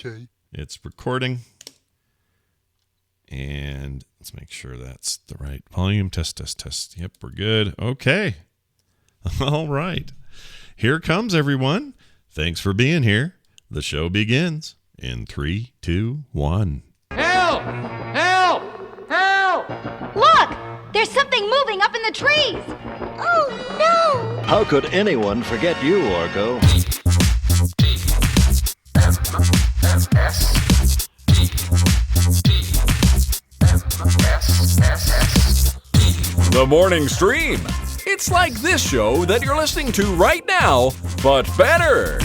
Okay. It's recording. And let's make sure that's the right volume. Test. Yep, we're good. Okay. All right. Here comes everyone. Thanks for being here. The show begins in 3, 2, 1. Help! Help! Help! Look! There's something moving up in the trees! Oh, no! How could anyone forget you, Orko? The morning stream. It's like this show that you're listening to right now, but better.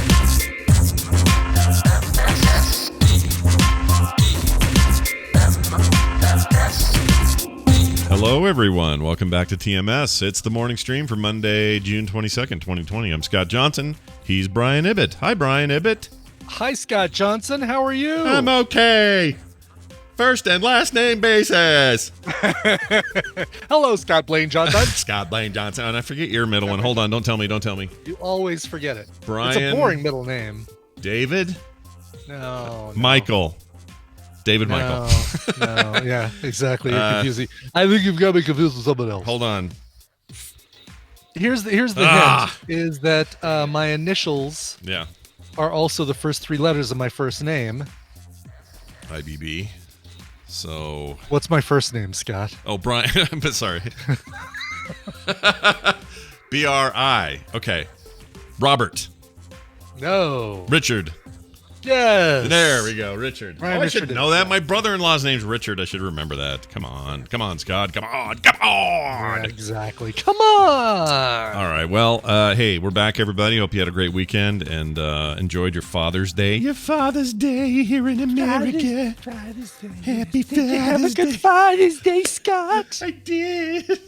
Hello, everyone. Welcome back to TMS. It's the morning stream for Monday, June 22nd, 2020. I'm Scott Johnson. He's Brian Ibbett. Hi, Brian Ibbett. Hi, Scott Johnson. How are you? I'm okay. First and last name basis. Hello, Scott Blaine Johnson. Scott Blaine Johnson. And I forget your middle one. Hold on. Don't tell me. You always forget it. Brian. It's a boring middle name. David. No. Michael. David Michael. No. Yeah, exactly. You're confusing. I think you've got me confused with someone else. Hold on. Here's the hint, is that my initials are also the first three letters of my first name. IBB. So. What's my first name, Scott? Oh, Brian. I'm sorry. BRI. Okay. Robert. No. Richard. Yes. There we go, Richard. Ryan I should Richard know that. My brother-in-law's name's Richard. I should remember that. Come on, Scott. Come on. Yeah, exactly. Come on. All right. Well, hey, we're back, everybody. Hope you had a great weekend and enjoyed your Father's Day. Your Father's Day here in America. Father's Day. Happy Did you have a Father's good Day. Father's Day, Scott? I did.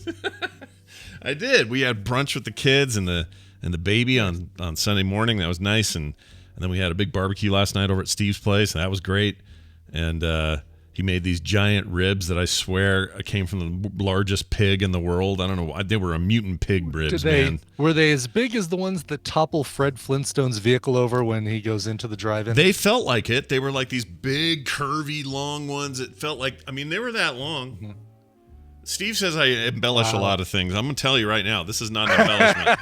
I did. We had brunch with the kids and the baby on Sunday morning. That was nice, and then we had a big barbecue last night over at Steve's place, and that was great. And he made these giant ribs that I swear came from the largest pig in the world. I don't know why. They were a mutant pig ribs, man. Were they as big as the ones that topple Fred Flintstone's vehicle over when he goes into the drive-in? They felt like it. They were like these big, curvy, long ones. It felt like, I mean, they were that long. Mm-hmm. Steve says I embellish a lot of things. I'm going to tell you right now, this is not an embellishment.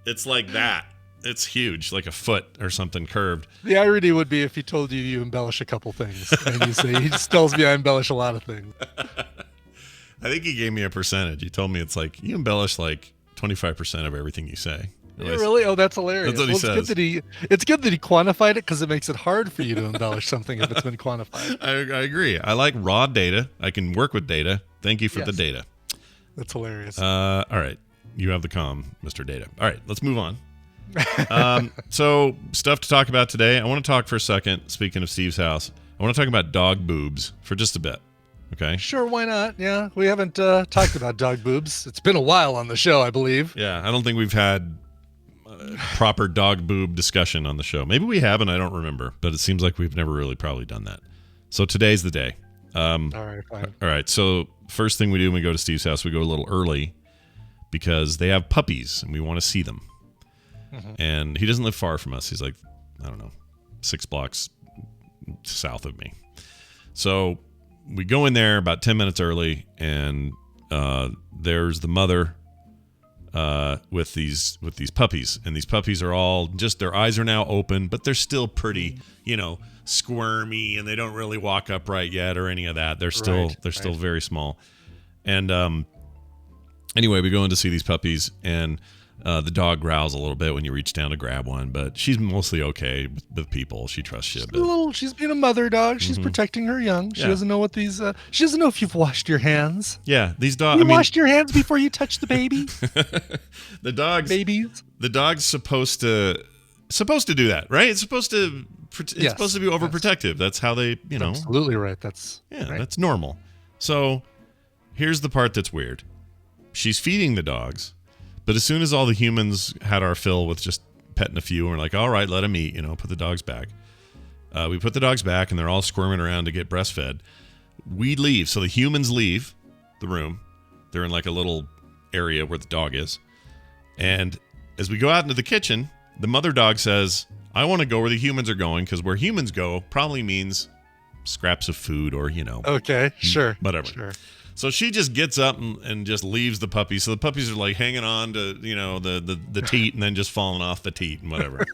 It's like that. It's huge, like a foot or something curved. The irony would be if he told you embellish a couple things. And you say, he just tells me I embellish a lot of things. I think he gave me a percentage. He told me it's like, you embellish like 25% of everything you say. Yeah, really? Oh, that's hilarious. That's what he says. It's good that he quantified it because it makes it hard for you to embellish something if it's been quantified. I agree. I like raw data. I can work with data. Thank you for the data. That's hilarious. All right. You have the comm, Mr. Data. All right, let's move on. So stuff to talk about today. I want to talk for a second, speaking of Steve's house, I want to talk about dog boobs for just a bit. Okay, sure, why not? Yeah, we haven't talked about dog boobs. It's been a while on the show, I believe. Yeah, I don't think we've had proper dog boob discussion on the show. Maybe we have and I don't remember, but it seems like we've never really probably done that. So today's the day. All right, fine. All right, so first thing we do when we go to Steve's house, we go a little early because they have puppies and we want to see them. Mm-hmm. And he doesn't live far from us. He's like, I don't know, 6 blocks south of me. So we go in there about 10 minutes early, and there's the mother with these puppies. And these puppies are all just, their eyes are now open, but they're still pretty, squirmy, and they don't really walk upright yet or any of that. They're still still very small. And anyway, we go in to see these puppies, and the dog growls a little bit when you reach down to grab one, but she's mostly okay with people. She trusts you. She's being a mother dog. She's protecting her young. She doesn't know what these. She doesn't know if you've washed your hands. Yeah, these dogs. You washed your hands before you touch the baby. Babies. The dog's supposed to do that, right? It's supposed to. It's supposed to be overprotective. Yes. That's how they. Absolutely right. That's That's normal. So here's the part that's weird. She's feeding the dogs. But as soon as all the humans had our fill with just petting a few, and we're like, all right, let them eat, put the dogs back. We put the dogs back, and they're all squirming around to get breastfed. We leave. So the humans leave the room. They're in like a little area where the dog is. And as we go out into the kitchen, the mother dog says, I want to go where the humans are going, because where humans go probably means scraps of food or, Okay, sure. whatever. Sure. So she just gets up and just leaves the puppies. So the puppies are like hanging on to, the teat and then just falling off the teat and whatever.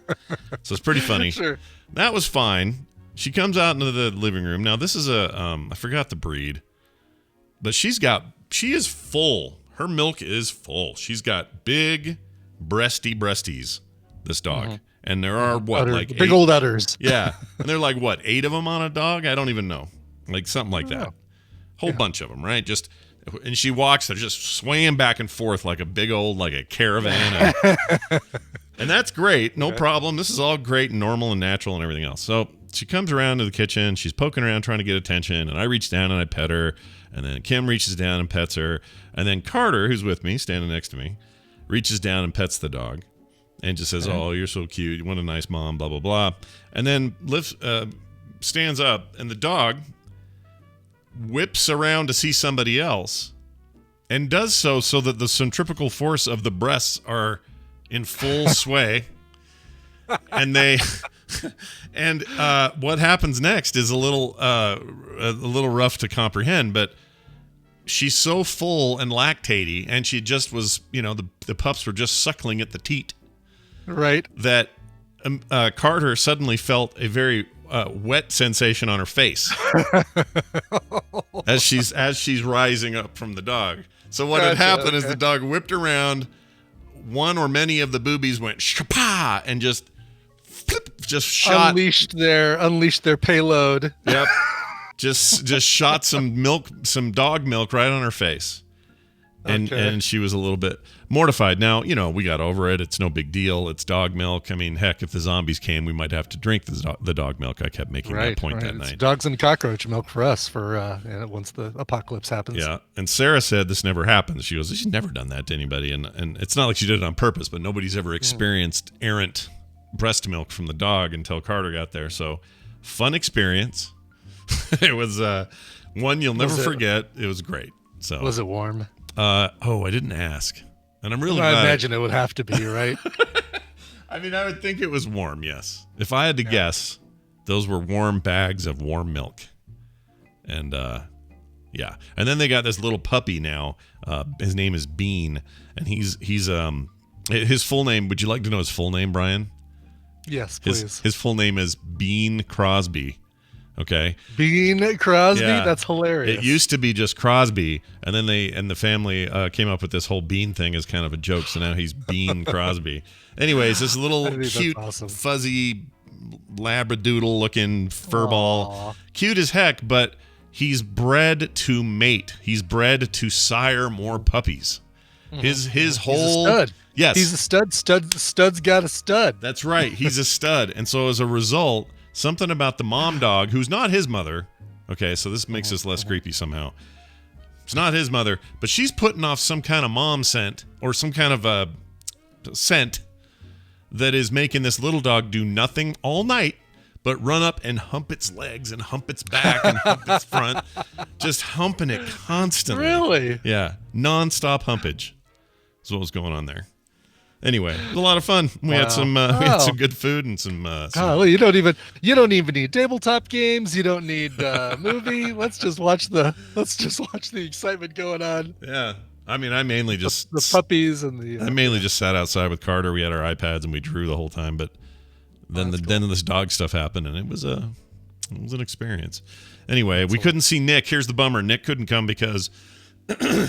So it's pretty funny. Sure. That was fine. She comes out into the living room. Now, this is I forgot the breed, but she is full. Her milk is full. She's got big breasties, this dog. Mm-hmm. And there are big old udders. Yeah. And they're like, 8 of them on a dog? I don't even know. Like something like that. Whole bunch of them, right? And she walks, they're just swaying back and forth like a big old, like a caravan. And that's great. No problem. This is all great and normal and natural and everything else. So she comes around to the kitchen. She's poking around trying to get attention. And I reach down and I pet her. And then Kim reaches down and pets her. And then Carter, who's with me, standing next to me, reaches down and pets the dog. And just says, "Oh, you're so cute. What a nice mom, blah, blah, blah." And then stands up. And the dog whips around to see somebody else and does so that the centrifugal force of the breasts are in full sway. And what happens next is a little rough to comprehend, but she's so full and lactatey, and she just was, the pups were just suckling at the teat. Right. That Carter suddenly felt a very wet sensation on her face as she's rising up from the dog. So what had happened is the dog whipped around, one or many of the boobies went shapa and just shot, unleashed their payload. Yep. just shot some dog milk right on her face. And she was a little bit mortified. Now, we got over it. It's no big deal. It's dog milk. I mean, heck, if the zombies came, we might have to drink the dog milk. I kept making that point that night. Dogs and cockroach milk for us once the apocalypse happens. Yeah. And Sarah said this never happens. She goes, she's never done that to anybody. And it's not like she did it on purpose, but nobody's ever experienced errant breast milk from the dog until Carter got there. So fun experience. It was one you'll never forget. It was great. So was it warm? I didn't ask. And I'm really glad. I imagine it would have to be, right? I mean, I would think it was warm, yes. If I had to guess, those were warm bags of warm milk. And, yeah. And then they got this little puppy now. His name is Bean. And he's his full name, would you like to know his full name, Brian? Yes, please. His full name is Bean Crosby. Okay. Bean Crosby? Yeah. That's hilarious. It used to be just Crosby, and then the family came up with this whole Bean thing as kind of a joke, so now he's Bean Crosby. Anyways, this little cute, fuzzy, labradoodle-looking furball. Cute as heck, but he's bred to mate. He's bred to sire more puppies. His whole... He's a stud. Yes. He's a stud. Stud's got a stud. That's right. He's a stud. And so as a result... something about the mom dog, who's not his mother. Okay, so this makes this less creepy somehow. It's not his mother, but she's putting off some kind of mom scent or some kind of scent that is making this little dog do nothing all night but run up and hump its legs and hump its back and hump its front. Just humping it constantly. Really? Yeah, non-stop humpage is what was going on there. Anyway, it was a lot of fun. We had some good food and some you don't even need tabletop games. You don't need movie. Let's just watch the excitement going on. Yeah. I mean, I mainly just the puppies and the I mainly just sat outside with Carter. We had our iPads and we drew the whole time, but then then this dog stuff happened and it was an experience. Anyway, we couldn't see Nick. Here's the bummer. Nick couldn't come because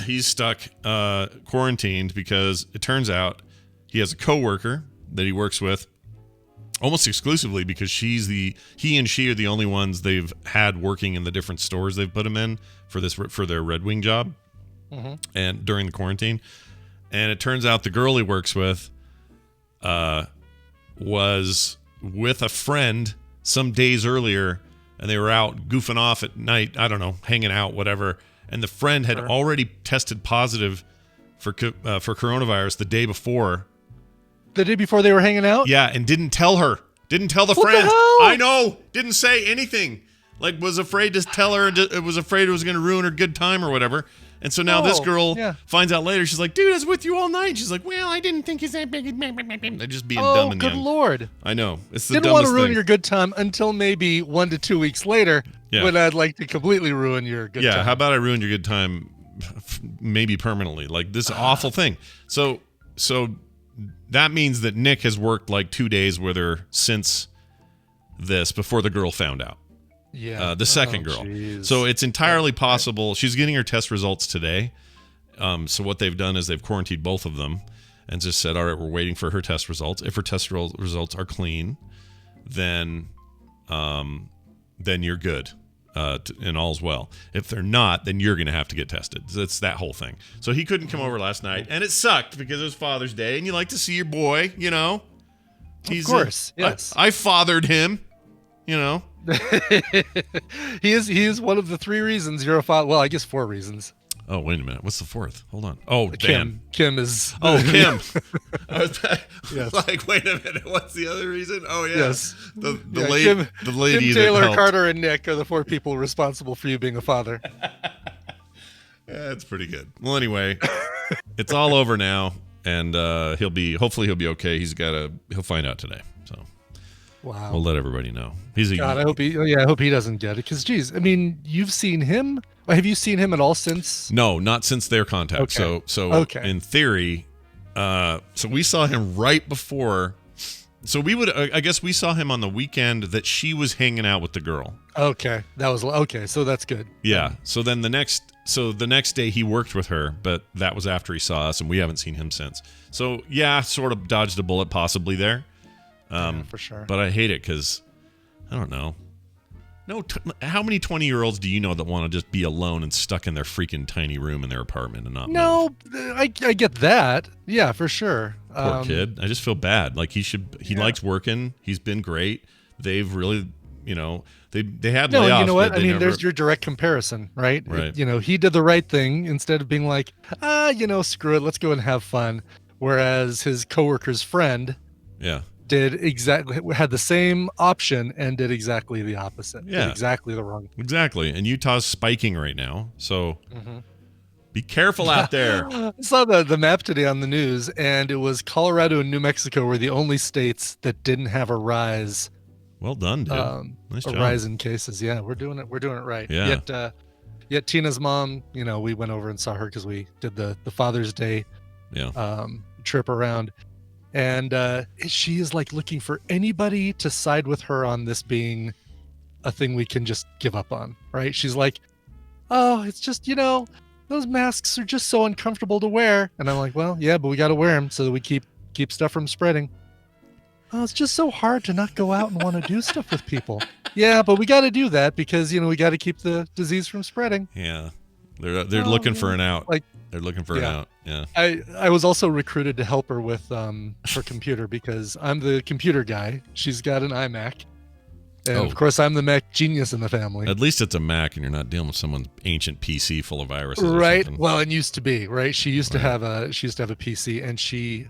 he's stuck quarantined because it turns out he has a coworker that he works with almost exclusively because he and she are the only ones they've had working in the different stores they've put him in for their Red Wing job and during the quarantine. And it turns out the girl he works with was with a friend some days earlier, and they were out goofing off at night, I don't know, hanging out, whatever. And the friend had already tested positive for coronavirus the day before. The day before they were hanging out? Yeah, and didn't tell her. Didn't tell the friend. The hell? I know. Didn't say anything. Like, was afraid to tell her. Was afraid it was going to ruin her good time or whatever. And so now this girl yeah. finds out later. She's like, dude, I was with you all night. She's like, well, I didn't think he's that big. They're just being dumb and good young. Lord. I know. It's the Didn't dumbest want to ruin thing. your good time until maybe 1 to 2 weeks later when I'd like to completely ruin your good time. Yeah, how about I ruined your good time maybe permanently? Like this awful thing. So that means that Nick has worked like 2 days with her since this, before the girl found out. Yeah. The second girl. Geez. So it's entirely possible. She's getting her test results today. So what they've done is they've quarantined both of them and just said, all right, we're waiting for her test results. If her test results are clean, then you're good. And all's well. If they're not, then you're going to have to get tested. It's that whole thing. So he couldn't come over last night, and it sucked because it was Father's Day, and you like to see your boy, you know. Of course, yes. I fathered him, you know. He is one of the 3 reasons you're a father. Well, I guess 4 reasons. Oh, wait a minute. What's the 4th? Hold on. Oh, Kim. Kim is. Oh, Kim. I was Yes. like, wait a minute. What's the other reason? Oh, yeah. Yes. The Kim, lady Kim, Taylor, that helped. Carter, and Nick are the 4 people responsible for you being a father. Yeah, that's pretty good. Well, anyway, it's all over now, and hopefully he'll be okay. He'll find out today. So Wow. we'll let everybody know. God, I hope he doesn't get it. Because, geez, I mean, you've seen him. Have you seen him at all since? No, not since their contact. Okay. So in theory, so we saw him right before. So I guess we saw him on the weekend that she was hanging out with the girl. Okay, that was okay. So that's good. Yeah. So then the next day he worked with her, but that was after he saw us, and we haven't seen him since. So yeah, sort of dodged a bullet possibly there. Yeah, for sure. But I hate it because I don't know. No, how many 20-year-olds do you know that want to just be alone and stuck in their freaking tiny room in their apartment and not move? I get that. Yeah, for sure. Poor kid. I just feel bad. Like he likes working. He's been great. They've really, they had layoffs. No, you know what? But I mean, there's your direct comparison, right? Right. He did the right thing instead of being like, screw it, let's go and have fun. Whereas his coworker's friend, had the same option and did exactly the opposite. Yeah. Did exactly the wrong. Exactly. And Utah's spiking right now. So be careful out there. I saw the map today on the news, and it was Colorado and New Mexico were the only states that didn't have a rise. Well done, dude. Nice job. Rise in cases. Yeah, we're doing it. We're doing it right. Yeah. Yet Tina's mom, we went over and saw her because we did the Father's Day trip around. And she is like looking for anybody to side with her on this being a thing we can just give up on, right? She's like, oh, it's just, those masks are just so uncomfortable to wear. And I'm like, well, yeah, but we got to wear them so that we keep stuff from spreading. Oh, it's just so hard to not go out and want to do stuff with people. Yeah, but we got to do that because, we got to keep the disease from spreading. Yeah. They're looking for an out. They're looking for an out. Yeah. I was also recruited to help her with her computer because I'm the computer guy. She's got an iMac. And of course I'm the Mac genius in the family. At least it's a Mac and you're not dealing with someone's ancient PC full of viruses. Right. Well, it used to be, right? She used to have a PC, and she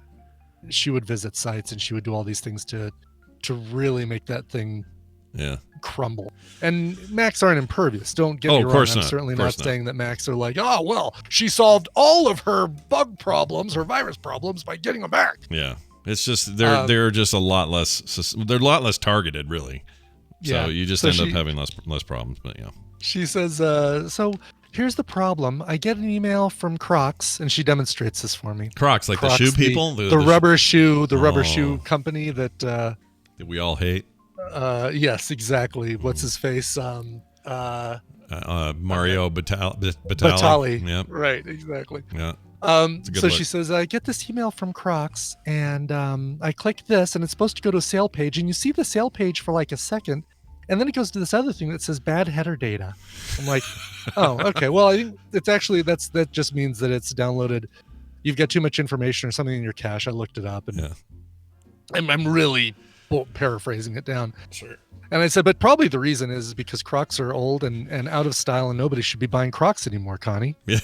would visit sites and she would do all these things to really make that thing crumble. And Macs aren't impervious. Don't get me wrong. I'm certainly not saying that Macs are like, oh, well, she solved all of her bug problems, her virus problems by getting a Mac. Yeah. It's just they're just a lot less targeted, really. So you just end up having less problems, but yeah. She says, so here's the problem. I get an email from Crocs, and she demonstrates this for me. Crocs, like Crocs, the shoe people? The rubber shoe company that we all hate. Yes, exactly. What's his face? Mario Batali. Batali. Yep. Right, exactly. Yeah. So she says, I get this email from Crocs, and I click this, and it's supposed to go to a sale page, and you see the sale page for like a second, and then it goes to this other thing that says bad header data. I'm like, oh, okay. Well, I think it's actually that just means that it's downloaded. You've got too much information or something in your cache. I looked it up, and I'm really paraphrasing it down. Sure. And I said, but probably the reason is because Crocs are old and out of style, and nobody should be buying Crocs anymore, Connie. Yeah.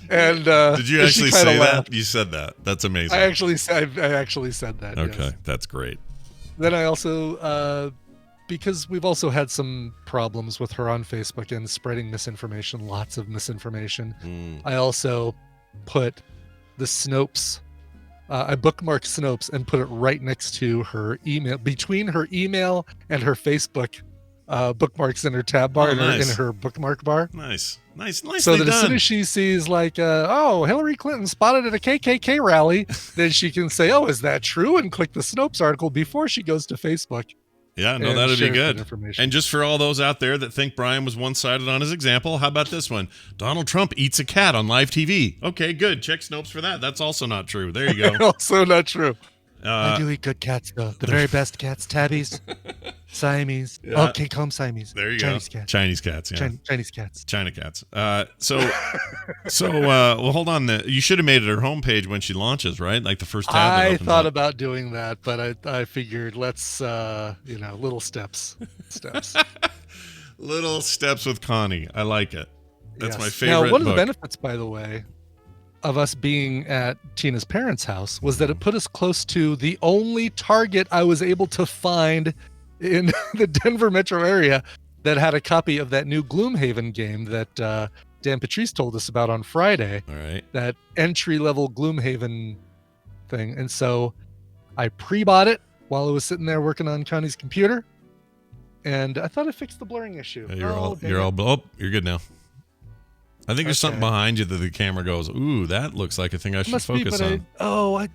And did you actually say that? You said that. That's amazing. I actually said that. Okay, yes. that's great. Then I also because we've also had some problems with her on Facebook and spreading misinformation, lots of misinformation. I also put the Snopes. I bookmarked Snopes and put it right next to her email, between her email and her Facebook bookmarks in her tab bar, in her bookmark bar. Nice. So that as soon as she sees like, Hillary Clinton spotted at a KKK rally, then she can say, oh, is that true? And click the Snopes article before she goes to Facebook. Yeah, no, that'd be good. And just for all those out there that think Brian was one-sided on his example, how about this one? Donald Trump eats a cat on live TV. Okay, good. Check Snopes for that. That's also not true. There you go. Also not true. I do eat good cats, though. The very best cats. Tabbies. Siamese. Yeah. Okay, call them Siamese. There you Chinese go. Cats. Chinese cats, yeah. Chinese cats. China cats. Well, hold on. You should have made it her homepage when she launches, right? Like the first tab. I thought about doing that, but I figured let's, little steps. Little steps with Connie. I like it. That's my favorite Now, one book. of the benefits, by the way, of us being at Tina's parents' house was that it put us close to the only Target I was able to find in the Denver metro area that had a copy of that new Gloomhaven game that Dan Patrice told us about on Friday. All right. That entry-level Gloomhaven thing. And so I pre-bought it while I was sitting there working on Connie's computer. And I thought I fixed the blurring issue. You're good now. I think there's something behind you that the camera goes, ooh, that looks like a thing I should focus on.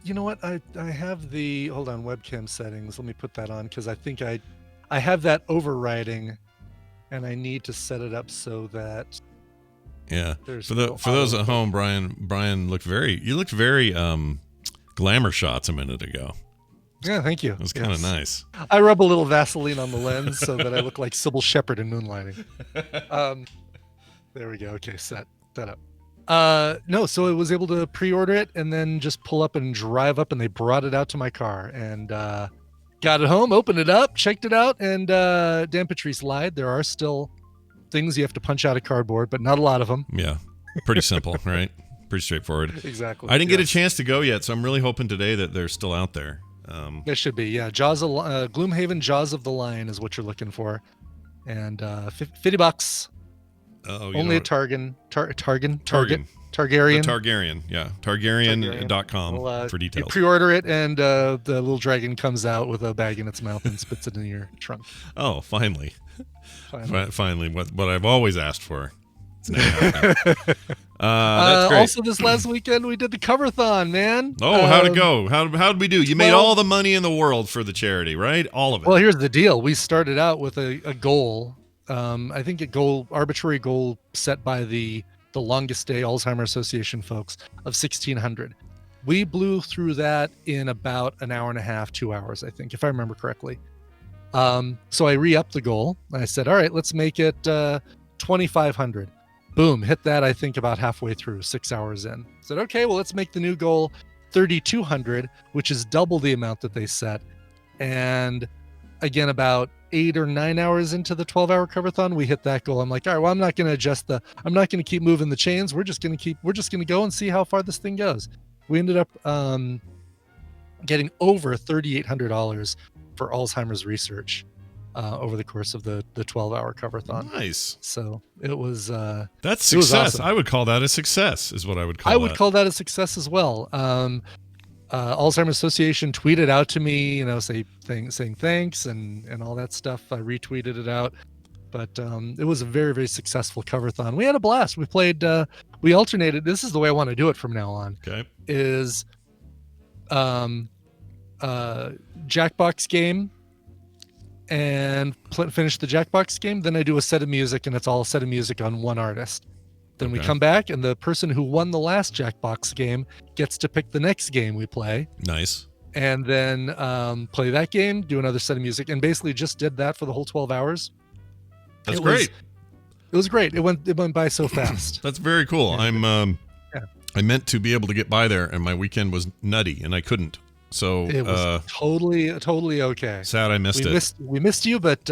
You know what? I have the, hold on, webcam settings. Let me put that on because I think I have that overriding and I need to set it up so that. Yeah. For those at home, Brian looked very glamour shots a minute ago. Yeah, thank you. It was kind of nice. I rub a little Vaseline on the lens so that I look like Sybil Shepherd in Moonlighting. There we go. Okay, set up. No, so I was able to pre-order it and then just pull up and drive up, and they brought it out to my car and got it home, opened it up, checked it out, and Dan Patrice lied. There are still things you have to punch out of cardboard, but not a lot of them. Yeah, pretty simple, right? Pretty straightforward. Exactly. I didn't get a chance to go yet, so I'm really hoping today that they're still out there. They should be, yeah. Gloomhaven Jaws of the Lion is what you're looking for, and $50. Only a Targaryen. Targaryen, yeah. Targaryen.com for details. You pre-order it, and the little dragon comes out with a bag in its mouth and spits it in your trunk. Oh, finally. Finally, what I've always asked for. It's now happening. That's great. Also, this last weekend, we did the cover-thon, man. Oh, how'd it go? How'd we do? You made all the money in the world for the charity, right? All of it. Well, here's the deal. We started out with a goal. I think arbitrary goal set by the Longest Day Alzheimer's Association folks of 1,600. We blew through that in about an hour and a half, 2 hours, I think, if I remember correctly. So I re-upped the goal. I said, all right, let's make it 2,500. Boom, hit that, I think, about halfway through, 6 hours in. Said, okay, well, let's make the new goal 3,200, which is double the amount that they set. And again, about 8 or 9 hours into the 12-hour cover-thon, we hit that goal. I'm like, all right, well, I'm not going to I'm not going to keep moving the chains. We're just going to go and see how far this thing goes. We ended up getting over $3,800 for Alzheimer's research over the course of the 12-hour cover-thon. Nice. So it was that's success. Awesome. I would call that a success, is what I would call that. I would call that a success as well. Alzheimer's Association tweeted out to me, saying thanks and all that stuff. I retweeted it out, but it was a very, very successful cover-thon. We had a blast. We played, we alternated. This is the way I want to do it from now on. Okay. Is Jackbox game and finish the Jackbox game. Then I do a set of music, and it's all a set of music on one artist. Then we come back, and the person who won the last Jackbox game gets to pick the next game we play. Nice. And then play that game, do another set of music, and basically just did that for the whole 12 hours. That's great. It was great. It went by so fast. That's very cool. I meant to be able to get by there, and my weekend was nutty, and I couldn't. So it was totally okay. Sad I missed it. We missed you, but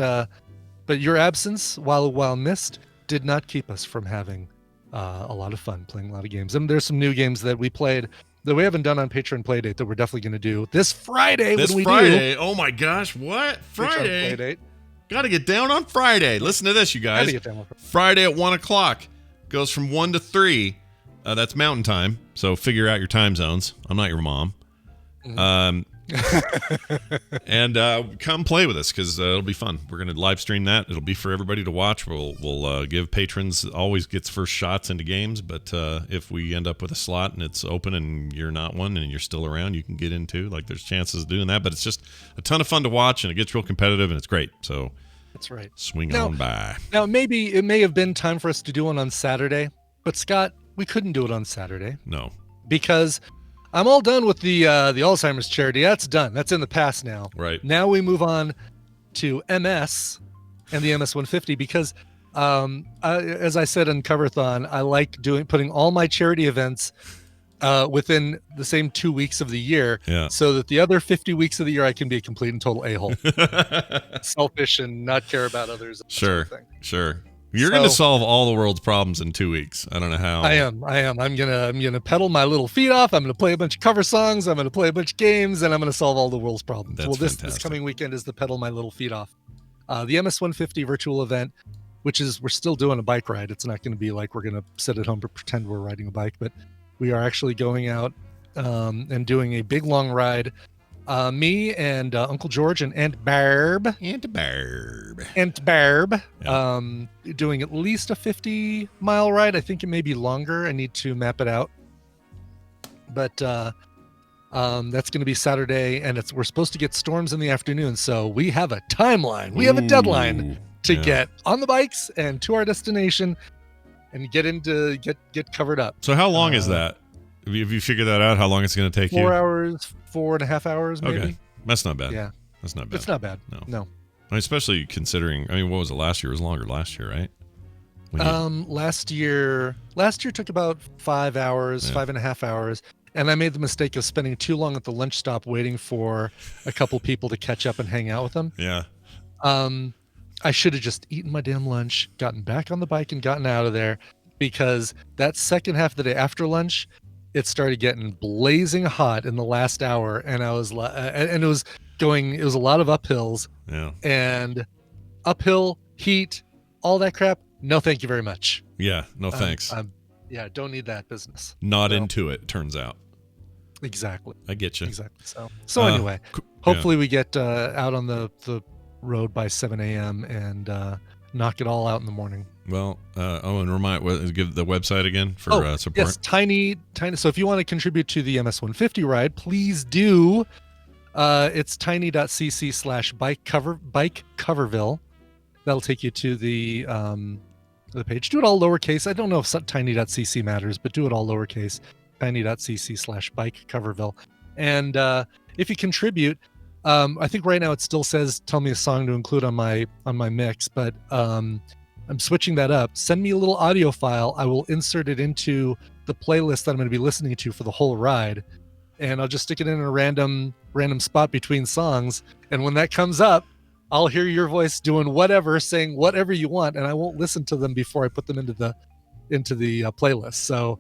your absence, while missed, did not keep us from having a lot of fun playing a lot of games. And there's some new games that we played that we haven't done on Patreon Playdate that we're definitely going to do this Friday. Oh my gosh, what? Friday? Playdate. Got to get down on Friday. Listen to this, you guys. Friday at 1 o'clock. Goes from 1 to 3. That's Mountain Time. So figure out your time zones. I'm not your mom. And come play with us because it'll be fun. We're going to live stream that. It'll be for everybody to watch. We'll give patrons always gets first shots into games, but if we end up with a slot and it's open and you're not one and you're still around, you can get into. Like there's chances of doing that, but it's just a ton of fun to watch and it gets real competitive and it's great. So that's right. Swing on by. Now maybe it may have been time for us to do one on Saturday, but Scott, we couldn't do it on Saturday. No, because I'm all done with the Alzheimer's charity. That's done. That's in the past now. Right. Now we move on to MS and the MS 150 because, as I said on Coverthon, I like putting all my charity events within the same 2 weeks of the year, so that the other 50 weeks of the year I can be a complete and total a-hole, selfish and not care about others. Sure. You're going to solve all the world's problems in 2 weeks. I don't know how. I am. I'm gonna pedal my little feet off. I'm gonna play a bunch of cover songs. I'm gonna play a bunch of games, and I'm gonna solve all the world's problems. That's this coming weekend is the pedal my little feet off. The MS 150 virtual event, which is we're still doing a bike ride. It's not going to be like we're gonna sit at home to pretend we're riding a bike, but we are actually going out and doing a big long ride. Me and Uncle George and Aunt Barb, doing at least a 50-mile ride. I think it may be longer. I need to map it out. But that's going to be Saturday, and we're supposed to get storms in the afternoon. So we have a timeline. We have a deadline to get on the bikes and to our destination, and get covered up. So how long is that? Have you figured that out? How long it's going to take 4 hours, 4.5 hours, maybe. Okay, that's not bad. Yeah, that's not bad. It's not bad. No. I mean, especially considering. I mean, what was it last year? It was longer last year, right? Last year took about 5 hours, 5.5 hours, and I made the mistake of spending too long at the lunch stop waiting for a couple people to catch up and hang out with them. Yeah. I should have just eaten my damn lunch, gotten back on the bike, and gotten out of there, because that second half of the day after lunch, it started getting blazing hot in the last hour, and I was and it was a lot of uphills. Yeah. And uphill heat, all that crap. No, thank you very much. Yeah, no thanks. Don't need that business. Not into it, turns out. Exactly. I get you. Exactly. So anyway, hopefully we get out on the road by 7 a.m. and knock it all out in the morning. Well, and give the website again for support. Yes, tiny. So if you want to contribute to the MS 150 ride, please do. It's tiny.cc/bike coverville. That'll take you to the page. Do it all lowercase. I don't know if tiny.cc matters, but do it all lowercase. Tiny.cc/bike coverville. And if you contribute, I think right now it still says tell me a song to include on my mix, but I'm switching that up. Send me a little audio file. I will insert it into the playlist that I'm going to be listening to for the whole ride, and I'll just stick it in a random spot between songs. And when that comes up, I'll hear your voice doing whatever, saying whatever you want, and I won't listen to them before I put them into the playlist. So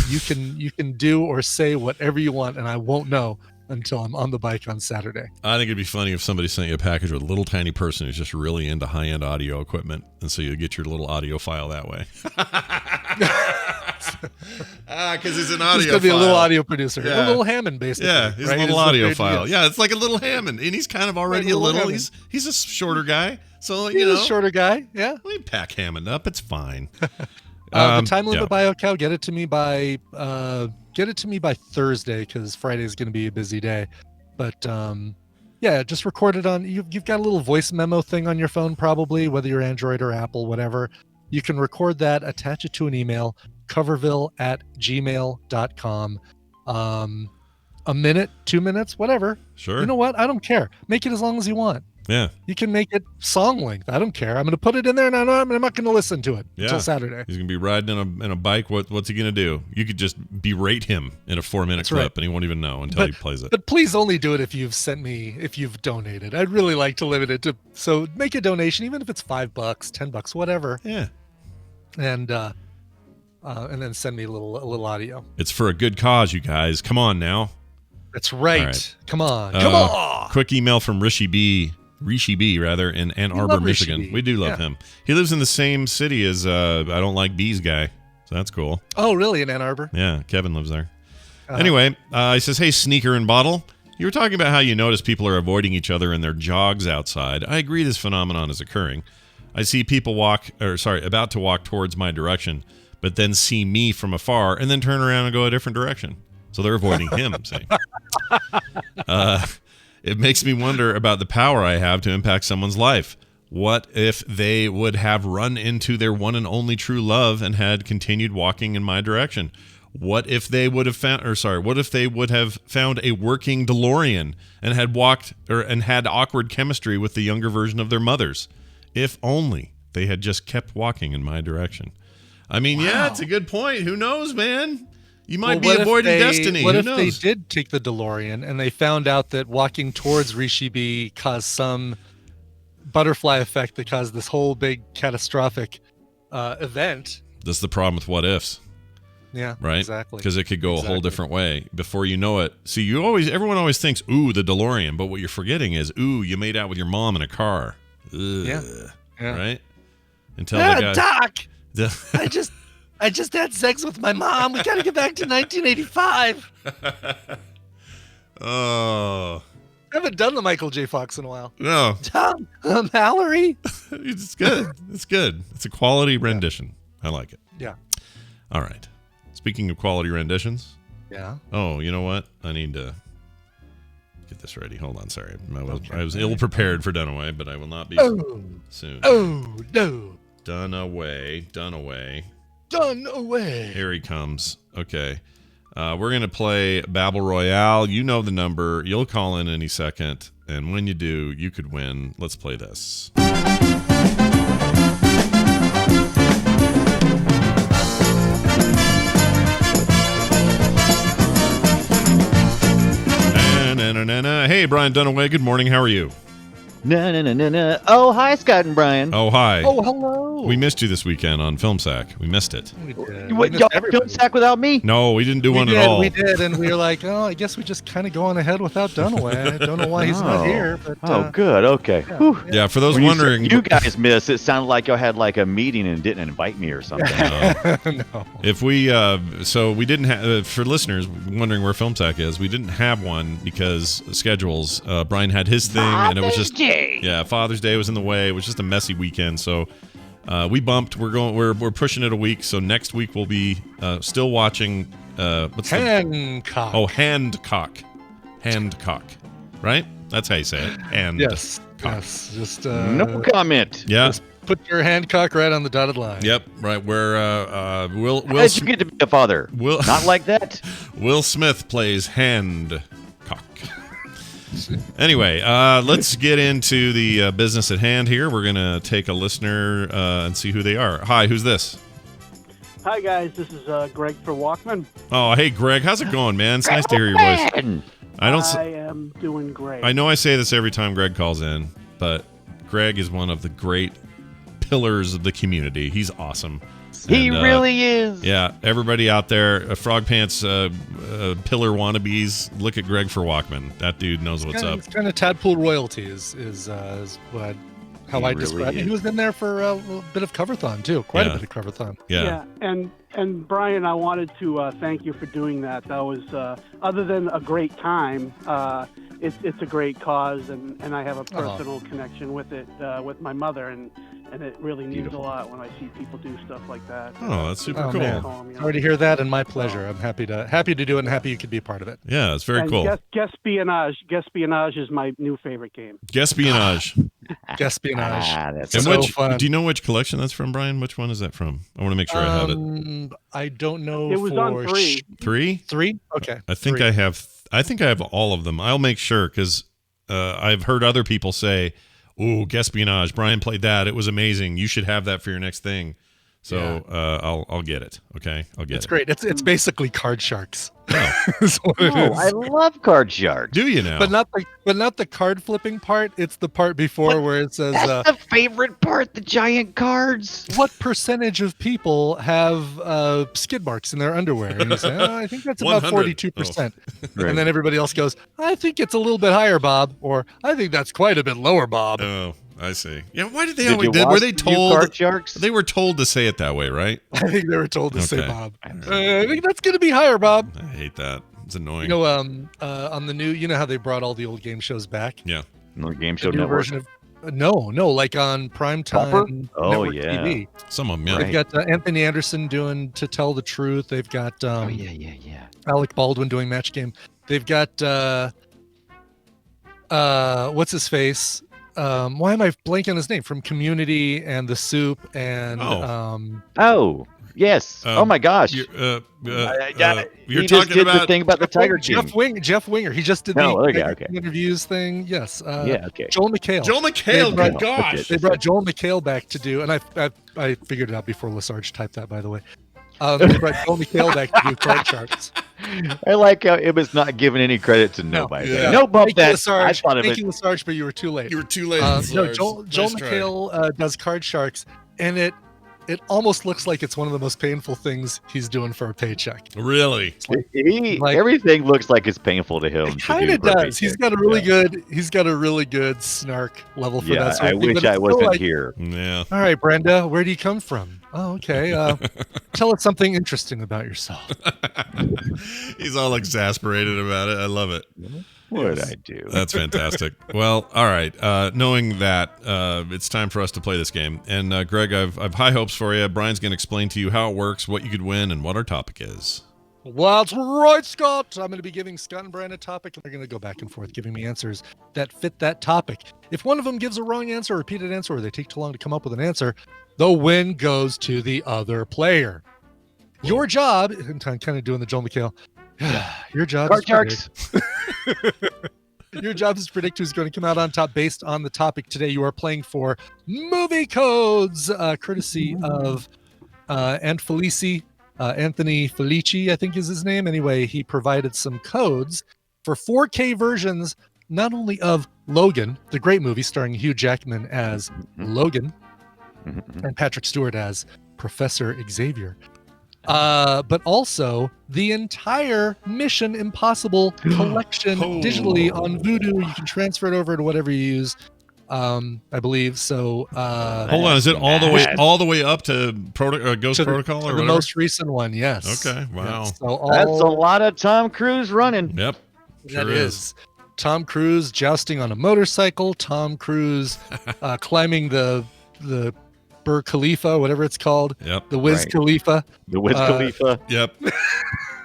you can do or say whatever you want, and I won't know until I'm on the bike on Saturday. I think it'd be funny if somebody sent you a package with a little tiny person who's just really into high-end audio equipment, and so you get your little audio file that way. Because he's an audio he's gonna be a little audio producer. A little Hammond, basically. Yeah, he's a little audio file. Yeah, it's like a little Hammond, and he's kind of already a little he's a shorter guy, so he's a shorter guy. Yeah, we pack Hammond up. It's fine. The time limit BioCow, get it to me by Thursday, because Friday is going to be a busy day. But just record it on. You've got a little voice memo thing on your phone, probably, whether you're Android or Apple, whatever. You can record that, attach it to an email, coverville@gmail.com. A minute, 2 minutes, whatever. Sure. You know what? I don't care. Make it as long as you want. Yeah. You can make it song length. I don't care. I'm going to put it in there, and I'm not going to listen to it until Saturday. He's going to be riding in a bike. What's he going to do? You could just berate him in a 4-minute clip, and he won't even know until he plays it. But please only do it if you've donated. I'd really like to limit it to. So make a donation, even if it's $5, $10, whatever. Yeah. And then send me a little audio. It's for a good cause, you guys. Come on now. That's right. Come on. Quick email from Rishi B. Rishi B, rather, in Ann Arbor, Michigan. We do love him. He lives in the same city as I Don't Like Bees guy, so that's cool. Oh, really? In Ann Arbor? Yeah, Kevin lives there. Anyway, he says, hey, Sneaker and Bottle, you were talking about how you notice people are avoiding each other in their jogs outside. I agree this phenomenon is occurring. I see people about to walk towards my direction, but then see me from afar and then turn around and go a different direction. So they're avoiding him, see. It makes me wonder about the power I have to impact someone's life. What if they would have run into their one and only true love and had continued walking in my direction? What if they would have found a working DeLorean and had awkward chemistry with the younger version of their mothers? If only they had just kept walking in my direction. I mean, yeah, it's a good point. Who knows, man? You might be avoiding destiny. What Who if knows? they did take the DeLorean and they found out that walking towards Rishi B caused some butterfly effect that caused this whole big catastrophic event? That's the problem with what ifs. Yeah, right? Exactly. Because it could go a whole different way before you know it. See, everyone always thinks, ooh, the DeLorean, but what you're forgetting is, ooh, you made out with your mom in a car. Ugh. Yeah. Right? Until the guy... Doc! I just had sex with my mom. We got to get back to 1985. Oh. I haven't done the Michael J. Fox in a while. No. Tom, Mallory. It's good. It's good. It's a quality rendition. I like it. Yeah. All right. Speaking of quality renditions. Yeah. Oh, you know what? I need to get this ready. Hold on. Sorry. I was ill-prepared for Dunaway, but I will not be soon. Oh, no. Dunaway. Here he comes. Okay. We're going to play Battle Royale. You know the number. You'll call in any second. And when you do, you could win. Let's play this. Hey, Brian Dunaway. Good morning. How are you? No. Oh, hi, Scott and Brian. Oh, hi. Oh, hello. We missed you this weekend on Film Sack. We missed it. We did. What, y'all Film Sack without me? No, we didn't do one at all. We did, and we were like, oh, I guess we just kind of go on ahead without Dunaway. I don't know why he's not here. But, good. Okay. Yeah, for those wondering. You guys missed. It sounded like y'all had like a meeting and didn't invite me or something. No. If we, so we didn't have, for listeners wondering where Film Sack is, we didn't have one because schedules. Brian had his thing, and it was just. Yeah, Father's Day was in the way. It was just a messy weekend, so we bumped. We're pushing it a week. So next week we'll be still watching. Hancock. Hancock, right? That's how you say it. Yes. Just no comment. Yeah. Just put your Hancock right on the dotted line. Yep. Right. Where Will? How did you get to be a father? Not like that. Will Smith plays Hancock. Anyway, let's get into the business at hand here. We're going to take a listener and see who they are. Hi, who's this? Hi, guys. This is Greg for Walkman. Oh, hey, Greg. How's it going, man? It's nice to hear your voice. I am doing great. I know I say this every time Greg calls in, but Greg is one of the great pillars of the community. He's awesome. He really is. Yeah, everybody out there, Frog Pants pillar wannabes, look at Greg for Walkman. That dude knows what's up. It's kind of Tadpool royalty is how I describe it. He was in there for a little bit of Coverthon too, quite a bit of Coverthon. Yeah. And Brian, I wanted to thank you for doing that. That was other than a great time. It's a great cause, and I have a personal connection with it with my mother, and it really means a lot when I see people do stuff like that. Oh, that's super cool. Man. Sorry to hear that, and my pleasure. I'm happy to do it, and happy you could be a part of it. Yeah, it's very cool. Guespionage is my new favorite game. Guespionage. Guespionage. That's so fun. Do you know which collection that's from, Brian? Which one is that from? I want to make sure I have it. I don't know. It was on 3. 3? 3? Okay. I think 3. I think I have all of them. I'll make sure because I've heard other people say, "Ooh, Guespionage. Brian played that. It was amazing. You should have that for your next thing." So I'll get it. Okay, I'll get it. It's great. It's basically Card Sharks. Oh. Is what it is. I love Card Sharks. Do you now? But not the card flipping part. It's the part before where it says That's the favorite part, the giant cards. what percentage of people have skid marks in their underwear? And you say, I think that's about 100. 42%. Right. And then everybody else goes, I think it's a little bit higher, Bob, or I think that's quite a bit lower, Bob. Oh, I see. Yeah, why did they Did always you did? Were watch they the new told? Card Sharks? They were told to say it that way, right? I think they were told to say Okay. Bob. I think that's going to be higher, Bob. I hate that. It's annoying. You know, on the new, you know how they brought all the old game shows back? Yeah. No game The show new network. version of no, like on Copper? primetime Oh, network yeah. TV. Some of them, yeah. Right. They've got Anthony Anderson doing To Tell the Truth. They've got yeah. Alec Baldwin doing Match Game. They've got what's his face? Why am I blanking on his name? From Community and The Soup and Oh, yes. Oh my gosh. You're He talking just did about the thing about the Tiger King. Jeff Winger. He just did Oh, the okay, Tiger okay. King interviews thing. Yes. Yeah, okay. Joel McHale. Joel McHale. They Good brought- gosh. They brought Joel McHale back to do, and I figured it out before Lesarge typed that, by the way. They brought Joel McHale back to do Card Sharks. I like how it was not giving any credit to nobody. Yeah. No bump Thank you, that. I Lesarge. thought of Thank it. you, Lesarge, but you were too late. You were too late. No, Lars. Joel Nice try. McHale does Card Sharks, and it almost looks like it's one of the most painful things he's doing for a paycheck. Really? Everything looks like it's painful to him. It kind of does. He's got a really good snark level for Yeah, that. Sort I of thing, wish but I it's still wasn't like, here. Yeah. All right, Brenda, where do you come from? Oh, okay. Tell us something interesting about yourself. He's all exasperated about it. I love it. What did I do? That's fantastic. Well, all right. Knowing that, it's time for us to play this game. And Greg, I've high hopes for you. Brian's going to explain to you how it works, what you could win, and what our topic is. Well, that's right, Scott. I'm going to be giving Scott and Brian a topic, and they're going to go back and forth giving me answers that fit that topic. If one of them gives a wrong answer, a repeated answer, or they take too long to come up with an answer, the win goes to the other player. Your job, I'm kind of doing the Joel McHale. Your job Card is Sharks. Your job is to predict who's going to come out on top based on the topic today. You are playing for movie codes, courtesy of Anthony Felici, I think is his name. Anyway, he provided some codes for 4K versions, not only of Logan, the great movie starring Hugh Jackman as Logan and Patrick Stewart as Professor Xavier, but also the entire Mission Impossible collection digitally on Vudu. You can transfer it over to whatever you use, I believe. So Hold on, is it all the way up to Ghost Protocol or the whatever? most recent one? Yes. Okay, wow. Yes. So That's a lot of Tom Cruise running. Yep. That Sure is. Tom Cruise jousting on a motorcycle. Tom Cruise climbing the Burj Khalifa, whatever it's called. Yep. The Wiz Right. Khalifa. The Wiz Khalifa Yep.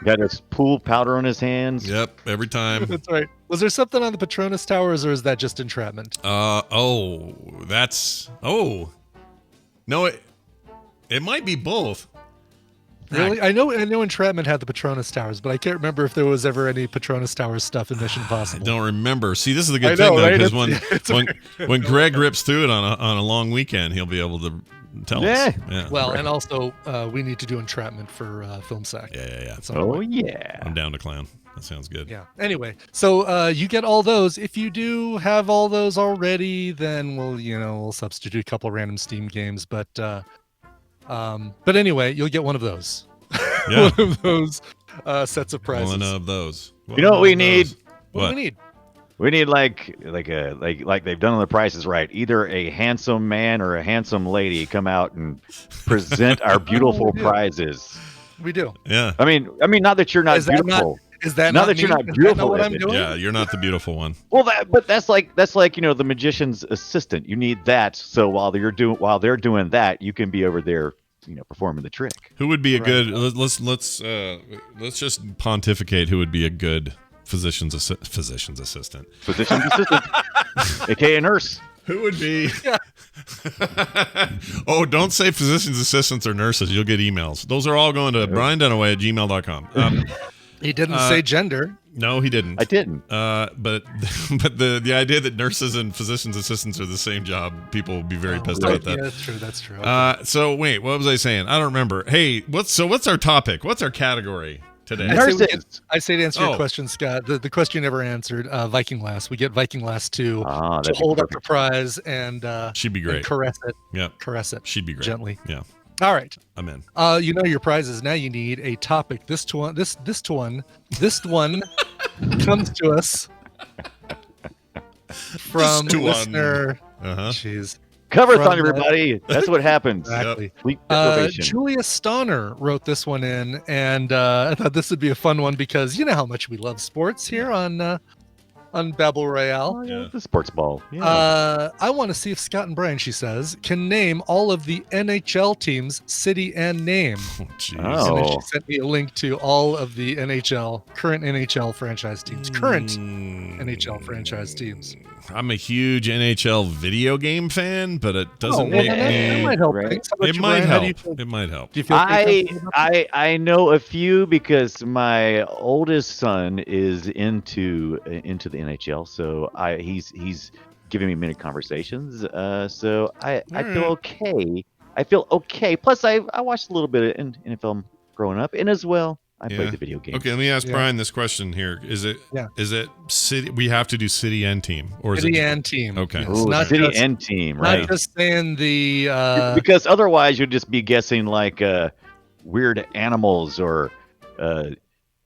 got his pool powder on his hands. Yep. Every time. That's right. Was there something on the Patronus Towers, or is that just entrapment? No, it might be both. Really? I know entrapment had the Patronus Towers, but I can't remember if there was ever any Patronus Towers stuff in Mission I Impossible. don't remember. See, this is a good I thing know, though, right? because when Greg rips through it on a long weekend, he'll be able to tell Yeah. us. Yeah. Well, and also we need to do entrapment for Film Sack. Yeah. That's on the Oh way. yeah. I'm down to clown. That sounds good. Yeah. Anyway, so you get all those. If you do have all those already, then we'll substitute a couple of random Steam games. But anyway, you'll get one of those. Yeah. One of those sets of prizes. One of those. You know what we need? What do we need? We need like they've done on The Price is Right. Either a handsome man or a handsome lady come out and present our beautiful prizes. We do. Yeah. I mean, not that you're not Is that beautiful. Is that Not not that you're me? not Is that beautiful, what I'm Evan. doing? Yeah, you're not the beautiful one. Well, that's like the magician's assistant. You need that, so while they're doing that, you can be over there, performing the trick. Who would be a good? Let's just pontificate. Who would be a good physician's assistant? Physician's assistant, aka nurse. Who would be? Oh, don't say physician's assistants or nurses. You'll get emails. Those are all going to briandunaway@gmail.com. He didn't say gender. No, he didn't. I didn't. But the idea that nurses and physicians assistants are the same job, people will be very pissed about that. Yeah, that's true. That's true. Okay. So wait, what was I saying? I don't remember. Hey, what's our topic? What's our category today? I say to answer your question, Scott. The question you never answered. Viking Lass. We get Viking Lass to hold up the prize and she'd be great. And caress it. Yeah, caress it. She'd be great gently. Yeah. All right. I'm in. You know your prizes. Now you need a topic. This one comes to us from listener. Jeez. Cover thumb, everybody. That's what happens. Exactly. Yep. Julia Stonner wrote this one in, and I thought this would be a fun one because you know how much we love sports here on Babel Royale. Oh, yeah, the sports ball. Yeah. I want to see if Scott and Brian, she says, can name all of the NHL teams, city and name. Oh, geez. And then she sent me a link to all of the current NHL franchise teams. NHL franchise teams. I'm a huge NHL video game fan, but it doesn't make me. It might help. Right? It might help. It might help. Do you feel I know a few because my oldest son is into the NHL, so he's giving me many conversations. So I feel okay. I feel okay. Plus, I watched a little bit of NFL growing up, and as well, I played the video game. Okay, let me ask Brian this question here. Is it city? We have to do city and team, or is city it and team? Okay, Ooh, not city and team, right? Not just saying the because otherwise you'd just be guessing like weird animals or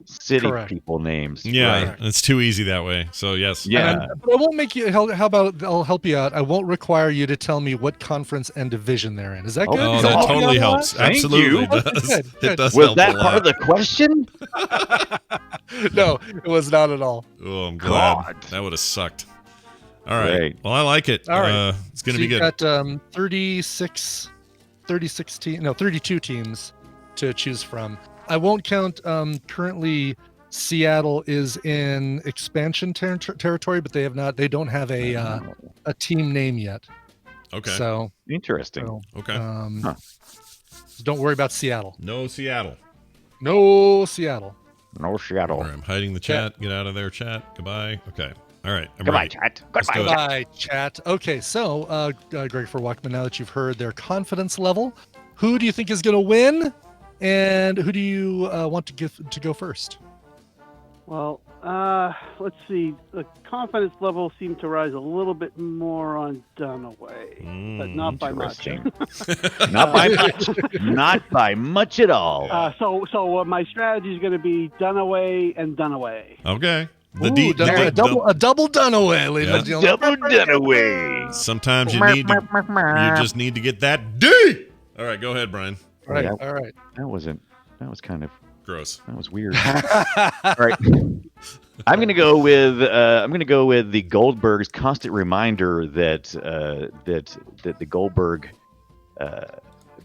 city people names. Yeah, it's too easy that way. So yes. Yeah. But I won't make you. How about I'll help you out. I won't require you to tell me what conference and division they're in. Is that good? Oh, that totally helps. Absolutely does. Good. It does. Was help that a lot. part of the question? No, it was not at all. Oh, I'm glad. God. That would have sucked. All right. Right. Well, I like it. All right. It's going to be good. You've got 32 teams to choose from. I won't count currently. Seattle is in expansion territory, but they don't have a team name yet. Okay. So interesting. Okay. So don't worry about Seattle. No Seattle. No Seattle. Right, I'm hiding the chat. Get out of there, chat. Goodbye. Okay. All right. Goodbye, chat. Goodbye, chat. Okay, so Greg for Walkman, now that you've heard their confidence level, who do you think is going to win, and who do you want to go first? Well, let's see. The confidence level seemed to rise a little bit more on Dunaway, but not by much. Not by much. Not by much at all. So my strategy is going to be Dunaway and Dunaway. Okay. A double Dunaway, ladies and gentlemen. Double Dunaway. Sometimes you just need to get that D. All right, go ahead, Brian. All right. That was kind of gross. That was weird. All right. I'm gonna go with the Goldberg's constant reminder that the Goldberg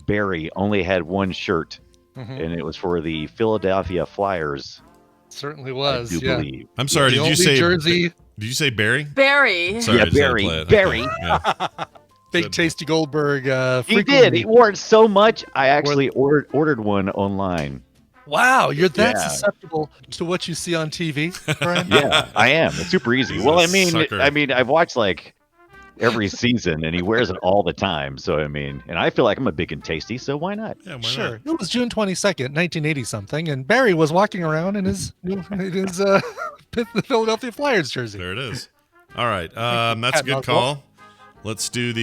Barry only had one shirt, and it was for the Philadelphia Flyers. Certainly was. I do believe. I'm sorry. Did you say jersey? Did you say Barry? Barry. Sorry, yeah, Barry. Barry. Okay. Yeah. Big Tasty Goldberg. He did. He wore it so much. I actually ordered one online. Wow, you're that susceptible to what you see on TV, Brian? Yeah, I am. It's super easy. Well, I mean, I've watched like every season, and he wears it all the time. So I mean, and I feel like I'm a big and tasty, so why not? Yeah, sure. It was June 22nd, 1980 something, and Barry was walking around in his Philadelphia Flyers jersey. There it is. All right, that's a good call. Let's do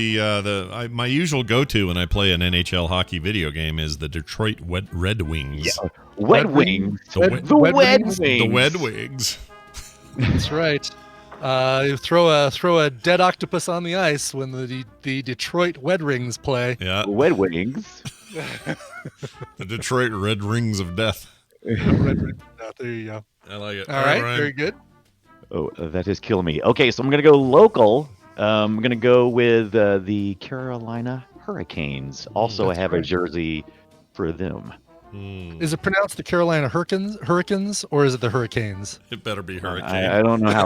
my usual go-to when I play an NHL hockey video game is the Detroit Red Wings. Yeah. Red Wings. The Wed Wings. That's right. You throw a dead octopus on the ice when the Detroit Red Wings play. Yeah. Red Wings. The Detroit Red Rings of Death. Red Rings of Death. There you go. I like it. All right, very good. Oh, that is killing me. Okay, so I'm gonna go local. I'm going to go with the Carolina Hurricanes. Also, I have a jersey for them. Is it pronounced the Carolina Hurricanes, or is it the Hurricanes? It better be Hurricane. I don't know how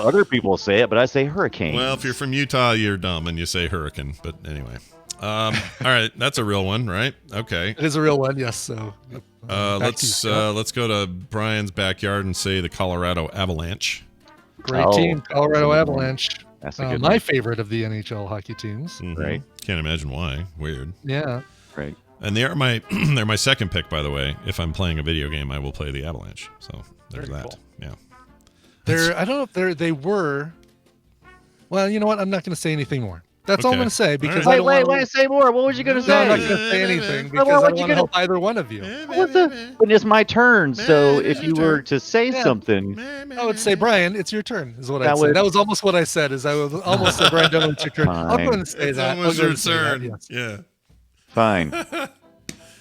other people say it, but I say Hurricane. Well, if you're from Utah, you're dumb and you say Hurricane. But anyway. All right, that's a real one, right? Okay. It is a real one, yes. So let's go to Brian's backyard and say the Colorado Avalanche. Great team, Colorado Avalanche. That's a good my one. favorite of the NHL hockey teams. Mhm. Right. Can't imagine why. Weird. Yeah. Right. And they're my second pick, by the way. If I'm playing a video game, I will play the Avalanche. So there's Very that. cool. Yeah. I don't know if they were. Well, you know what? I'm not going to say anything more. That's all I'm Okay. going to say because All I right. don't Wait, say more. What was you going to No, I'm not say? going to say anything Well, because I what don't you want to gonna- help either one of you. But it's my turn, so if you were to say Yeah. something, I would say, Brian, it's your turn, is what That I'd say. would- That was almost what I said, is I would almost say, Brian, it's your turn. I'll go Fine. ahead and say It's that. almost I'll go your ahead and say turn. that, yes. Yeah. fine.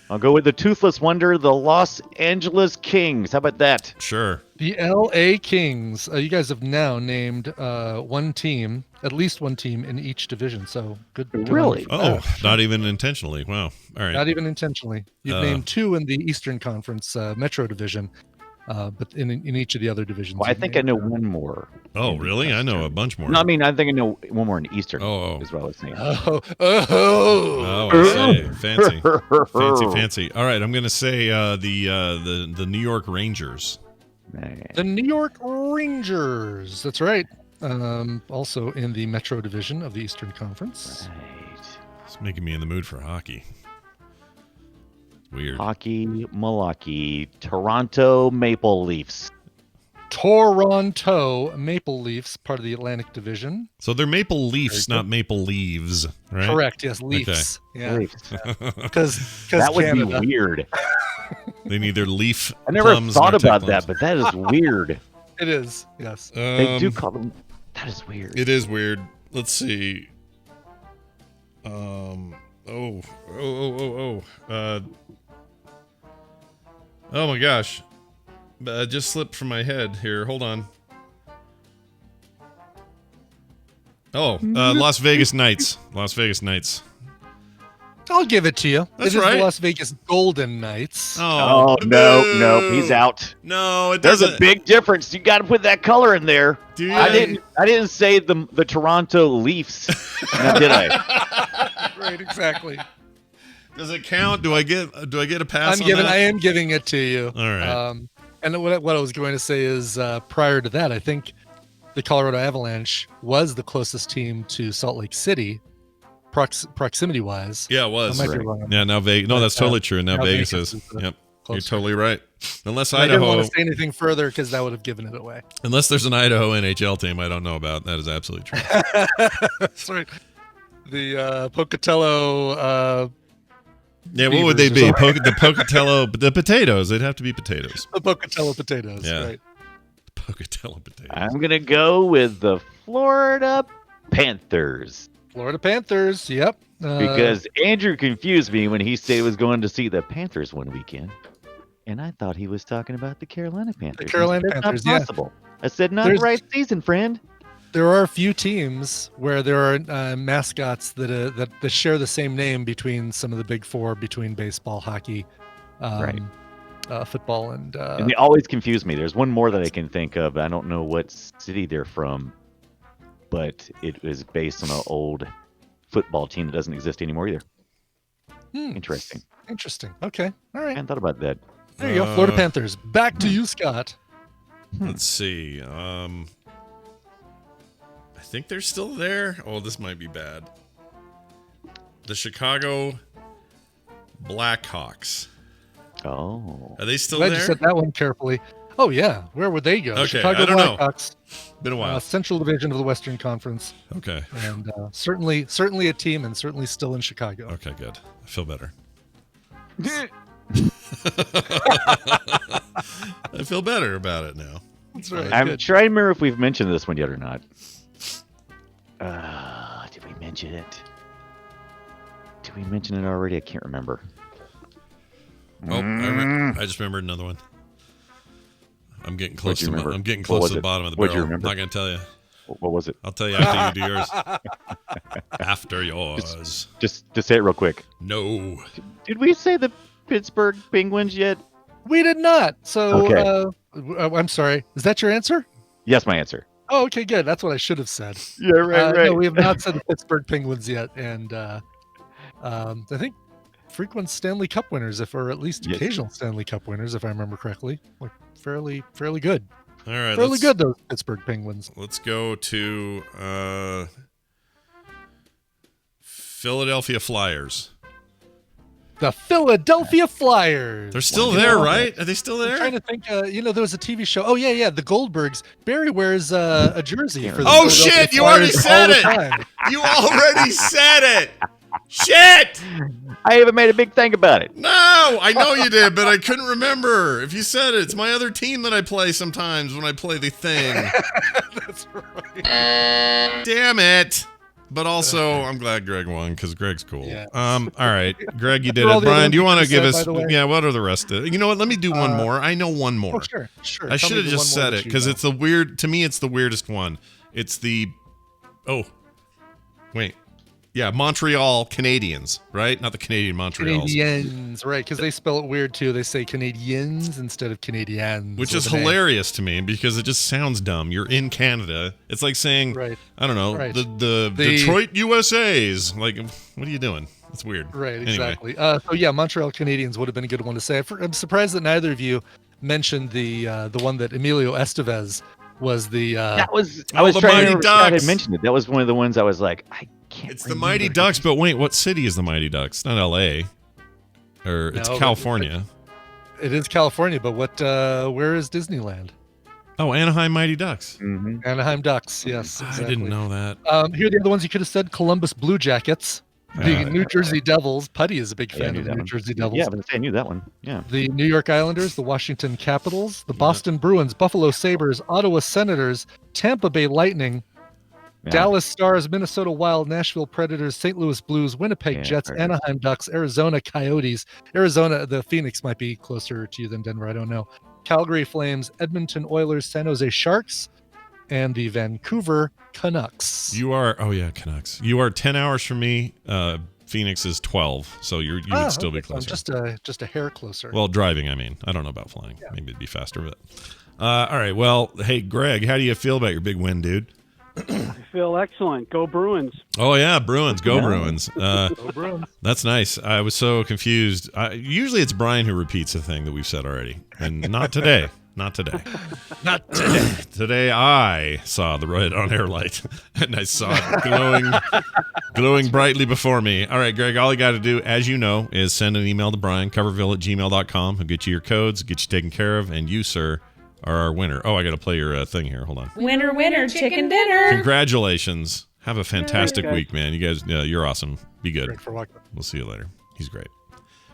I'll go with the Toothless Wonder, the Los Angeles Kings. How about that? Sure. The LA Kings. You guys have now named one team, at least one team in each division. So good. Really? Oh, not even intentionally. Wow. All right. Not even intentionally. You've named two in the Eastern Conference Metro Division, but in each of the other divisions. Well, I you've think I named, know one more. Oh, really? I know a bunch more. No, I mean, I think I know one more in Eastern. Oh. Is what I was saying. Oh, I see. Fancy. Fancy. All right, I'm going to say the New York Rangers. The New York Rangers. That's right. Also in the Metro Division of the Eastern Conference. Right. It's making me in the mood for hockey. Weird. Hockey, Milwaukee, Toronto Maple Leafs. Toronto Maple Leafs, part of the Atlantic Division. So they're Maple Leafs, not Maple Leaves, right? Correct. Yes, Leafs. Yeah, Leafs. because That would Canada. be weird. They need their leaf. I never plums thought and their about tech that, but that is weird. It is. Yes. They do call them. That is weird. It is weird. Let's see. Oh my gosh. Just slipped from my head here. Hold on. Oh, Las Vegas Knights. Las Vegas Knights. I'll give it to you. That's it is right. the Las Vegas Golden Knights. Oh, no, he's out. No, it There's doesn't. a big difference. You got to put that color in there. Do you? I didn't say the Toronto Leafs. Now, did I? Right, exactly. Does it count? Do I get a pass? I on that? am giving it to you. All right. And what I was going to say is prior to that, I think the Colorado Avalanche was the closest team to Salt Lake City, proximity wise. Yeah, it was. I might be wrong. Yeah, now Vegas. No, that's totally true. Now Vegas is. the Yep. You're closer. totally right. Unless I didn't Idaho, want to say anything further because that would have given it away. unless there's an Idaho NHL team I don't know about. That is absolutely true. That's right. The Pocatello. Yeah, what would they be? Beavers or The Pocatello, the potatoes. They'd have to be potatoes. The Pocatello potatoes. Yeah. Right. Pocatello potatoes. I'm gonna go with the Florida Panthers Florida Panthers. Yep. because Andrew confused me when he said he was going to see the Panthers one weekend, and I thought he was talking about the Carolina Panthers. Carolina That's Panthers, not yeah. possible. I said not There's- the right season, friend. there are a few teams where there are mascots that share the same name between some of the big four, between baseball, hockey, Right. Football, and And they always confuse me. There's one more that I can think of. I don't know what city they're from, but it was based on an old football team that doesn't exist anymore either. Interesting. Interesting. Okay. All I right. hadn't thought about that. There you go. Florida Panthers. Back to you, Scott. Let's see. I think they're still there. Oh, this might be bad. The Chicago Blackhawks. Oh. Are they still Glad there? you said that one carefully. Oh yeah. Where would they go? Okay, Chicago I don't know. Blackhawks. Been a while. Central Division of the Western Conference, Okay. and certainly a team, and certainly still in Chicago. Okay, good. I feel better. I feel better about it now. That's right. I'm Good. trying to remember if we've mentioned this one yet or not. Did we mention it? Did we mention it already? I can't remember. Oh, I just remembered another one. I'm getting close What'd you to remember? I'm getting What close was to the it? bottom of the What'd you barrel. I'm remember? not gonna tell you. What was it? I'll tell you after you do yours. After yours. Just say it real quick. No. Did we say the Pittsburgh Penguins yet? We did not. So Okay. I'm sorry. Is that your answer? Yes, my answer. Oh, okay, good. That's what I should have said. Yeah, No, we have not said the Pittsburgh Penguins yet, and I think frequent Stanley Cup winners, or at least Yes. occasional Stanley Cup winners, if I remember correctly. Like fairly good. All right, Fairly good, those Pittsburgh Penguins. Let's go to Philadelphia Flyers. The Philadelphia Flyers. They're still there, right? Are they still there? I'm trying to think. There was a TV show. Oh yeah, the Goldbergs. Barry wears a jersey for the Oh Philadelphia shit! You Flyers already said all the it. time. You already said it. Shit! I even made a big thing about it. No, I know you did, but I couldn't remember. If you said it, it's my other team that I play sometimes when I play the thing. That's right. Damn it. But also, I'm glad Greg won because Greg's cool. Yeah. All right, Greg, you did For all it. the Brian, do you want to ones you give said, us? by the way. Yeah, what are the rest of it? You know what? Let me do one more. I know one more. Oh, sure. I Tell should me have the just one more said that it you because know. it's the weird. To me, it's the weirdest one. It's the. Oh, wait. Yeah, Montreal Canadiens, right? Not the Canadian Montreals. Canadiens, right? Because they spell it weird too. They say Canadiens instead of Canadiens, Which is with an A. hilarious to me because it just sounds dumb. You're in Canada. It's like saying, Right. I don't know, Right. the Detroit USAs. Like, what are you doing? It's weird. Right, Anyway. exactly. So yeah, Montreal Canadiens would have been a good one to say. I'm surprised that neither of you mentioned the one that Emilio Estevez was the. That was I Oh, was the trying Mighty to remember if Scott Ducks. had mentioned it. That was one of the ones I was like, I can't. It's the remember. Mighty Ducks, but wait, what city is the Mighty Ducks? Not L.A. Or it's No, but- California. It is California, but where is Disneyland? Oh, Anaheim Mighty Ducks. Mhm. Anaheim Ducks. Yes, exactly. I didn't know that. Here are the other ones you could have said: Columbus Blue Jackets, the New Jersey Devils. Putty is a big Yeah, I fan knew of the that New one. Jersey Devils. Yeah, but I knew that one. Yeah. The New York Islanders, the Washington Capitals, the Boston Bruins, Buffalo Sabres, Ottawa Senators, Tampa Bay Lightning, Yeah. Dallas Stars, Minnesota Wild, Nashville Predators, St. Louis Blues, Winnipeg Yeah, Jets, Predators. Anaheim Ducks, Arizona Coyotes, Arizona, the Phoenix might be closer to you than Denver, I don't know. Calgary Flames, Edmonton Oilers, San Jose Sharks, and the Vancouver Canucks. Canucks. You are 10 hours from me. Phoenix is 12, so you would still be okay, so I'm closer. just a hair closer. Well, driving, I mean. I don't know about flying. Maybe it'd be faster, but... all right, well, hey, Greg, how do you feel about your big win, dude? I feel excellent. Go Bruins. Oh, yeah, Bruins. Go Bruins. Go Bruins. That's nice. I was so confused. Usually it's Brian who repeats a thing that we've said already, and not today. Not today. Not today. Today I saw the red on air light, and I saw it glowing brightly before me. All right, Greg, all you got to do, as you know, is send an email to Brian, coverville@gmail.com. He'll get you your codes, get you taken care of, and you, sir, are our winner. Oh, I got to play your thing here. Hold on. Winner, winner, chicken dinner. Congratulations. Have a fantastic Okay. week, man. You guys, You're awesome. Be good. Greg for Walkman. We'll see you later. He's great.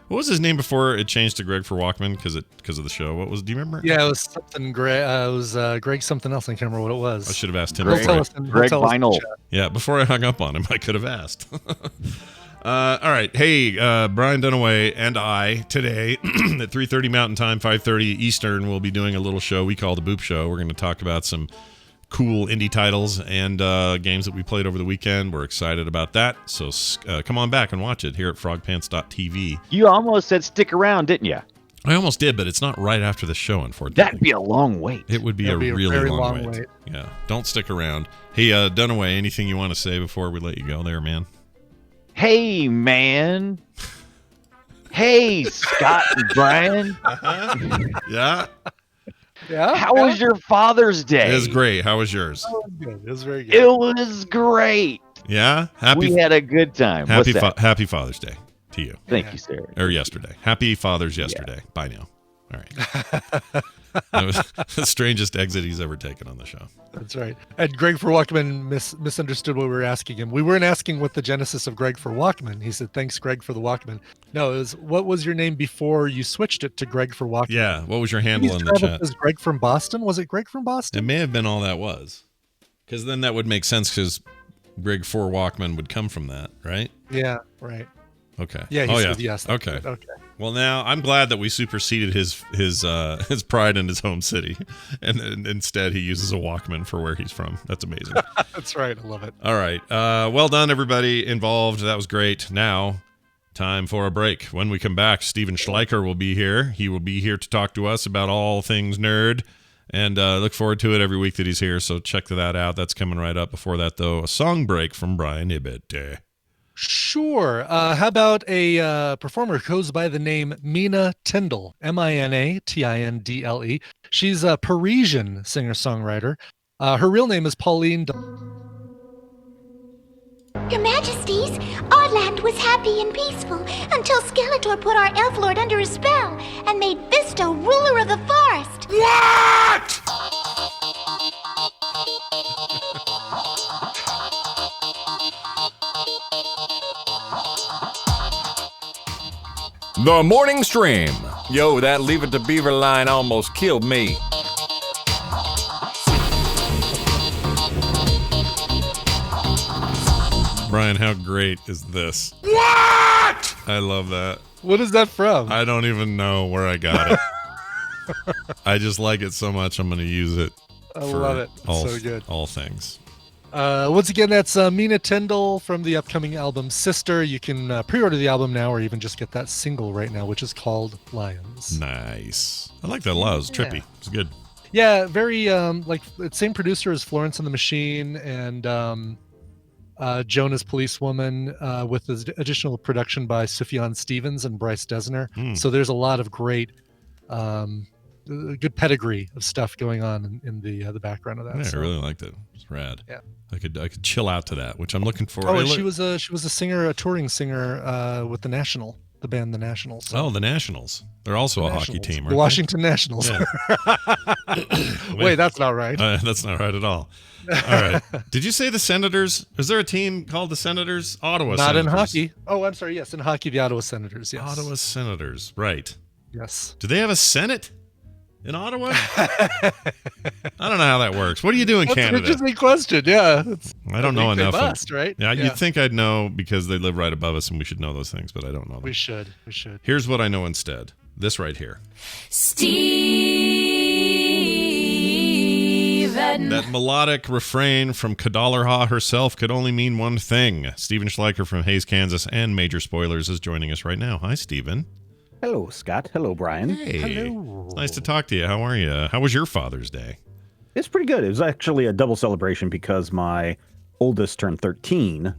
What was his name before it changed to Greg for Walkman because of the show? Do you remember? Yeah, it was something Greg. It was Greg something else. I can't remember what it was. I should have asked him. He'll Greg- tell before. us in- he'll Greg tell us in Vinyl. chat. Yeah, before I hung up on him, I could have asked. All right. Hey, Brian Dunaway and I today at 3:30 Mountain Time, 5:30 Eastern, we'll be doing a little show we call the Boop Show. We're going to talk about some cool indie titles and games that we played over the weekend. We're excited about that. So come on back and watch it here at frogpants.tv. You almost said stick around, didn't you? I almost did, but it's not right after the show, unfortunately. That'd be a long wait. It would be a That'd be a really very long long wait. wait. Yeah, don't stick around. Hey, Dunaway, anything you want to say before we let you go there, man? Hey, man. Hey, Scott and Brian. Yeah, Yeah. How was your Father's Day? it was great. How was yours? It was good. It was very good. It was great. Yeah, We had a good time. happy What's that? Happy Father's Day to you. Thank you, sir. Or yesterday. Happy Father's yesterday. Bye now. All right. That was the strangest exit he's ever taken on the show. That's right. And Greg for Walkman misunderstood what we were asking him. We weren't asking what the genesis of Greg for Walkman. He said, "Thanks, Greg, for the Walkman." No, it was what was your name before you switched it to Greg for Walkman? Yeah. What was your handle in the chat? Was Greg from Boston? Was it Greg from It Boston? may have been all that was. Because then that would make sense because Greg for Walkman would come from that, right? Yeah. Right. Okay. Yeah. He oh, said yeah. yes. Okay. Okay. Well, now I'm glad that we superseded his pride in his home city, and instead he uses a Walkman for where he's from. That's amazing. That's right. I love it. All right, well done everybody involved. That was great. Now, time for a break. When we come back, Steven Schleicher will be here. He will be here to talk to us about all things nerd, and look forward to it every week that he's here. So check that out. That's coming right up. Before that, though, a song break from Brian Ibbett. Sure. How about a performer who goes by the name Mina Tindall, Minatindle? She's a Parisian singer-songwriter. Her real name is Pauline. Your Majesties, our land was happy and peaceful until Skeletor put our elf lord under a spell and made Fisto ruler of the forest. What? The Morning Stream. Yo, that Leave It to Beaver line almost killed me. Brian, how great is this? What? I love that. What is that from? I don't even know where I got it. I just like it so much, I'm going to use it. I love it. All, So good. All things. Once again, that's Mina Tindall from the upcoming album Sister. You can pre-order the album now or even just get that single right now, which is called Lions. Nice. I like that a lot. It was trippy. It's good. Yeah, very like same producer as Florence and the Machine and Jonah's Policewoman with the additional production by Sufjan Stevens and Bryce Dessner. So there's a lot of great good pedigree of stuff going on in the background of that. Yeah, so. I really liked it. It's rad. Yeah. I could chill out to that, which I'm looking for. Oh, and she was a singer, a touring singer with the band The Nationals. So. Oh, the Nationals. They're also a hockey team, the Washington Nationals. Yeah. Wait, that's not right. That's not right at all. All right. Did you say the Senators? Is there a team called the Senators? Ottawa Not Senators. in hockey. Oh, I'm sorry. Yes, in hockey, the Ottawa Senators. Yes. Ottawa Senators. Right. Yes. Do they have a Senate in Ottawa? I don't know how that works. What do you do in Canada? That's an interesting question. Yeah. I don't know enough. They must, right? Yeah, you'd think I'd know because they live right above us and we should know those things, but I don't know them. We should. Here's what I know instead. This right here. Steven. That melodic refrain from Kadalharha herself could only mean one thing. Stephen Schleicher from Hayes, Kansas, and Major Spoilers is joining us right now. Hi, Stephen. Hello, Scott. Hello, Brian. Hey. Hello. It's nice to talk to you. How are you? How was your Father's Day? It's pretty good. It was actually a double celebration because my oldest turned 13,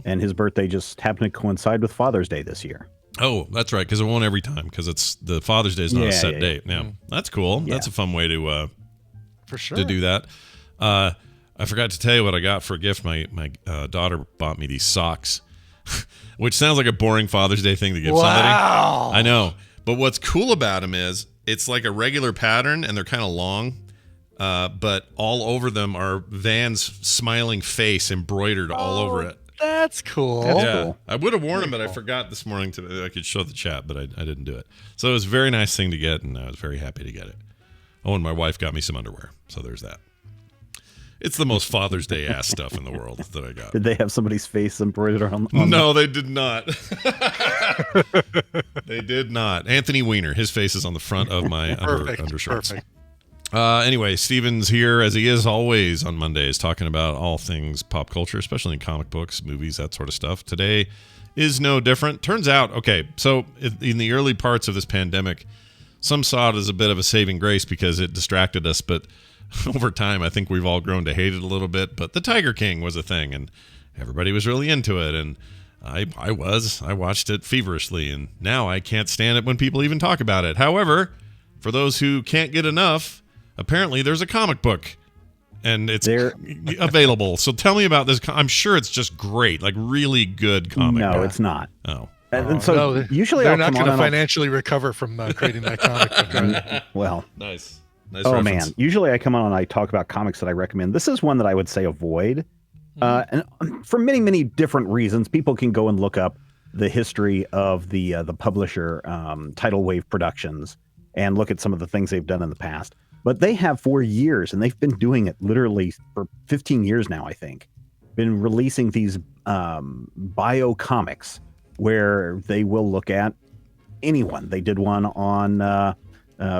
and his birthday just happened to coincide with Father's Day this year. Oh, that's right, because it won't every time, because it's the Father's Day is not a set date. Yeah, that's cool. Yeah. That's a fun way to for sure to do that. I forgot to tell you what I got for a gift. My daughter bought me these socks, which sounds like a boring Father's Day thing to give somebody. I know, but what's cool about them is it's like a regular pattern, and they're kind of long. But all over them are Van's smiling face embroidered all over it. That's cool. That's cool. I would have worn them, but I forgot this morning I could show the chat, but I didn't do it. So it was a very nice thing to get, and I was very happy to get it. Oh, and my wife got me some underwear, so there's that. It's the most Father's Day ass stuff in the world that I got. Did they have somebody's face embroidered on No, they did not. They did not. Anthony Weiner, his face is on the front of my undershirts. Perfect. Anyway, Steven's here, as he is always on Mondays, talking about all things pop culture, especially in comic books, movies, that sort of stuff. Today is no different. Turns out, okay, so in the early parts of this pandemic, some saw it as a bit of a saving grace because it distracted us, but over time, I think we've all grown to hate it a little bit. But the Tiger King was a thing, and everybody was really into it, and I watched it feverishly, and now I can't stand it when people even talk about it. However, for those who can't get enough, apparently there's a comic book and it's available. So tell me about this. I'm sure it's just great, like really good comic book. No, it's not. Oh. And so usually they're I'll not come going to on financially recover from creating that comic book. Right? Well, nice oh reference. man, usually I come on and I talk about comics that I recommend. This is one that I would say avoid. And for many, many different reasons, people can go and look up the history of the publisher, Tidal Wave Productions, and look at some of the things they've done in the past. But they have for years, and they've been doing it literally for 15 years now, I think, been releasing these bio comics where they will look at anyone. They did one on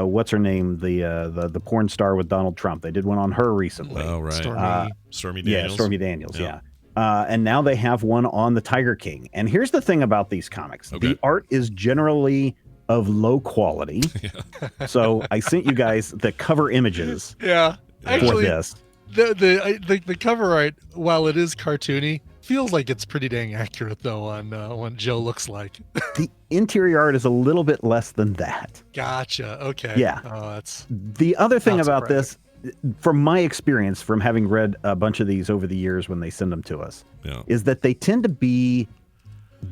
what's her name, the porn star with Donald Trump. They did one on her recently. Oh, right. Stormy Daniels. Yeah, Stormy Daniels, yeah. And now they have one on the Tiger King. And here's the thing about these comics. Okay. The art is generally of low quality. So I sent you guys the cover images. Yeah. Actually, for this. The cover art, while it is cartoony, feels like it's pretty dang accurate though on what Joe looks like. The interior art is a little bit less than that. Gotcha. Okay. Yeah. Oh, that's the other thing not about surprising. this, from my experience, from having read a bunch of these over the years when they send them to us, is that they tend to be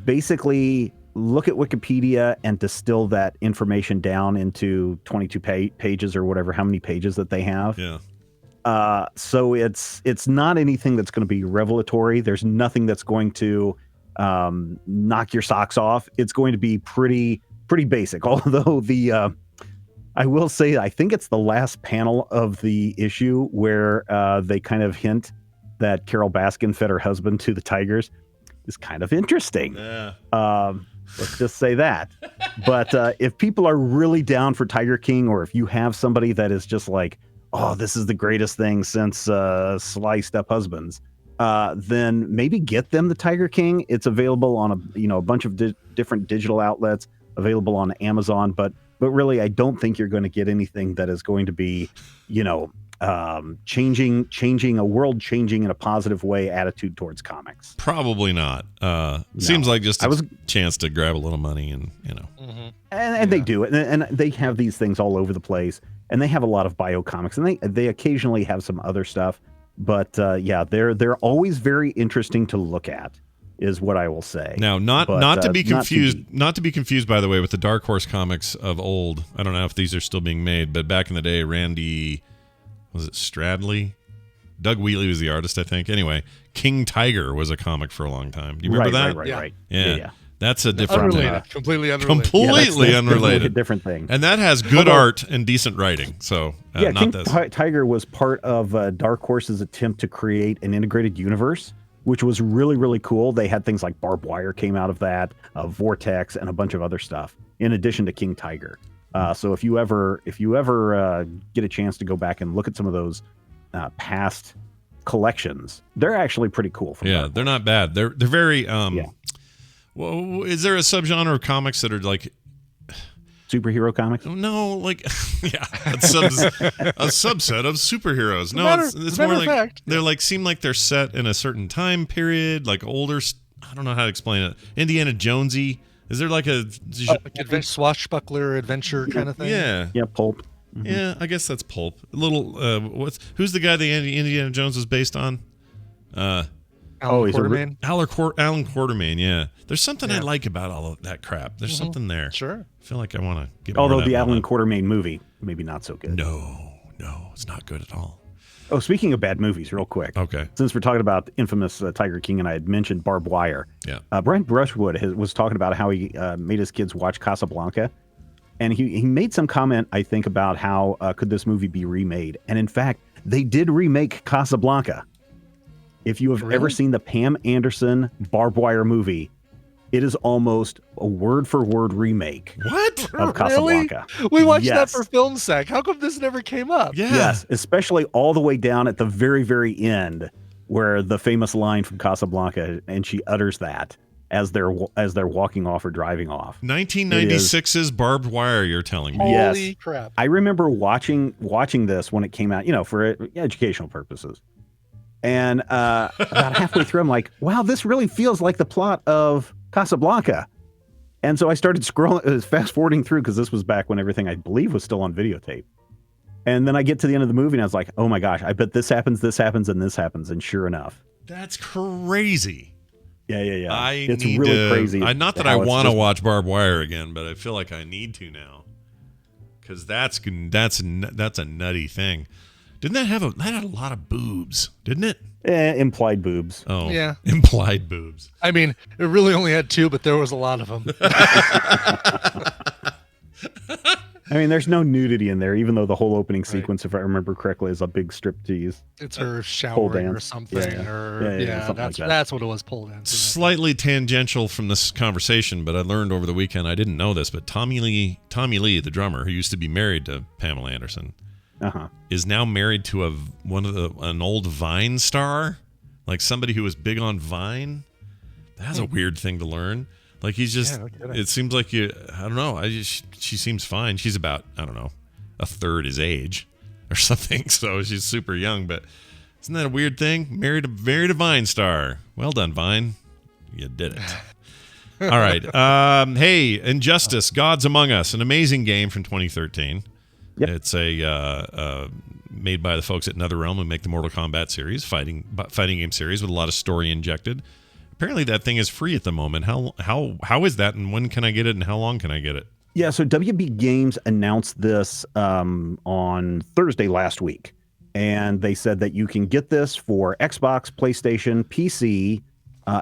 basically look at Wikipedia and distill that information down into 22 pages or whatever, how many pages that they have. Yeah. So it's not anything that's going to be revelatory. There's nothing that's going to knock your socks off. It's going to be pretty basic. Although I will say, I think it's the last panel of the issue where they kind of hint that Carol Baskin fed her husband to the Tigers. Is kind of interesting. Yeah. Let's just say that. But if people are really down for Tiger King, or if you have somebody that is just like, oh, this is the greatest thing since Sliced Up Husbands, then maybe get them the Tiger King. It's available on a bunch of different digital outlets, available on Amazon. But really, I don't think you're going to get anything that is going to be, changing a world changing in a positive way attitude towards comics. Probably not. Seems like just a chance to grab a little money and and they do it, and they have these things all over the place, and they have a lot of bio comics, and they occasionally have some other stuff, but they're always very interesting to look at, is what I will say. Not to be confused, by the way, with the Dark Horse comics of old. I don't know if these are still being made, but back in the day, Randy, was it Stradley? Doug Wheatley was the artist, I think. Anyway, King Tiger was a comic for a long time. Do you remember that? Right. Yeah. That's a different thing. Completely unrelated. Completely unrelated. A different thing. And that has good art and decent writing. So, not King this. Tiger was part of Dark Horse's attempt to create an integrated universe, which was really, really cool. They had things like Barbed Wire came out of that, Vortex, and a bunch of other stuff, in addition to King Tiger. So if you ever get a chance to go back and look at some of those past collections, they're actually pretty cool. They're not bad. They're very. Well, is there a subgenre of comics that are like superhero comics? No, like a subset of superheroes. No, it's more like they're like seem like they're set in a certain time period, like older. I don't know how to explain it. Indiana Jonesy. Is there like a swashbuckler adventure kind of thing? Yeah, pulp. Mm-hmm. Yeah, I guess that's pulp. A little. Who's the guy that Indiana Jones was based on? Alan Quartermain. Alan Quartermain. Yeah, there's something I like about all of that crap. There's something there. Sure. I feel like I want to get. Although the Alan Quartermain movie, maybe not so good. No, it's not good at all. Oh, speaking of bad movies, real quick. Okay. Since we're talking about the infamous Tiger King, and I had mentioned Barbed Wire. Yeah. Brent Brushwood was talking about how he made his kids watch Casablanca, and he made some comment, I think, about how could this movie be remade, and in fact, they did remake Casablanca. If you have ever seen the Pam Anderson Barbed Wire movie, it is almost a word-for-word remake. Of Casablanca. Really? We watched that for Film Sack. How come this never came up? Yeah. Yes, especially all the way down at the very, very end, where the famous line from Casablanca, and she utters that as they're walking off or driving off. 1996's Barbed Wire, you're telling me? Holy crap! I remember watching this when it came out, for educational purposes. And about halfway through, I'm like, wow, this really feels like the plot of Casablanca. And so I started fast forwarding through, because this was back when everything, I believe, was still on videotape. And then I get to the end of the movie and I was like, oh my gosh, I bet this happens, and this happens. And sure enough. That's crazy. Yeah. It's really crazy. Not that I want to watch Barbed Wire again, but I feel like I need to now. Because that's a nutty thing. Didn't that had a lot of boobs, didn't it? Implied boobs. Oh, yeah. Implied boobs. I mean, it really only had 2, but there was a lot of them. I mean, there's no nudity in there, even though the whole opening sequence, if I remember correctly, is a big striptease. It's her showering or something. That's what it was, pole dance. Slightly tangential from this conversation, but I learned over the weekend, I didn't know this, but Tommy Lee, the drummer, who used to be married to Pamela Anderson, is now married to an old Vine star, like somebody who was big on Vine. That's a weird thing to learn. Like he's just. It seems like I don't know. She seems fine. She's about, I don't know, a third his age or something. So she's super young. But Isn't that a weird thing? Married a Vine star. Well done, Vine. You did it. All right. Hey, Injustice, Gods Among Us, an amazing game from 2013. Yep. It's made by the folks at NetherRealm who make the Mortal Kombat series, fighting game series with a lot of story injected. Apparently that thing is free at the moment. How is that, and when can I get it, and how long can I get it? Yeah, so WB Games announced this on Thursday last week. And they said that you can get this for Xbox, PlayStation, PC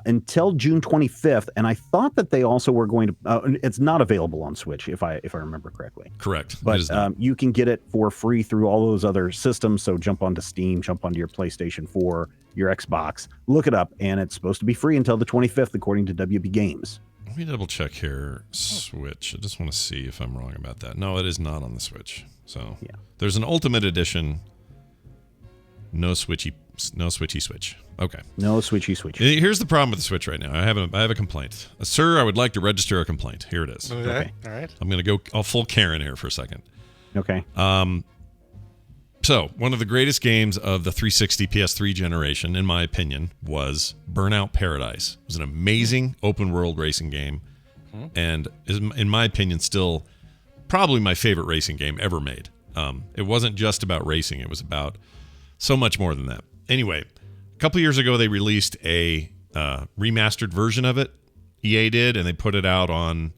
until June 25th. And I thought that they also were going to. It's not available on Switch, if I remember correctly. Correct. But you can get it for free through all those other systems. So jump onto Steam, jump onto your PlayStation 4, your Xbox, look it up, and it's supposed to be free until the 25th, according to WB Games. Let me double check here. Switch. I just want to see if I'm wrong about that. No, it is not on the Switch. So there's an Ultimate Edition. No switchy switch. Okay. No switchy switch. Here's the problem with the Switch right now. I have a complaint. Sir, I would like to register a complaint. Here it is. Okay. All right. I'm going to go full Karen here for a second. Okay. So, one of the greatest games of the 360 PS3 generation, in my opinion, was Burnout Paradise. It was an amazing open world racing game, and is, in my opinion, still probably my favorite racing game ever made. It wasn't just about racing. It was about so much more than that. Anyway, a couple years ago, they released a remastered version of it. EA did, and they put it out on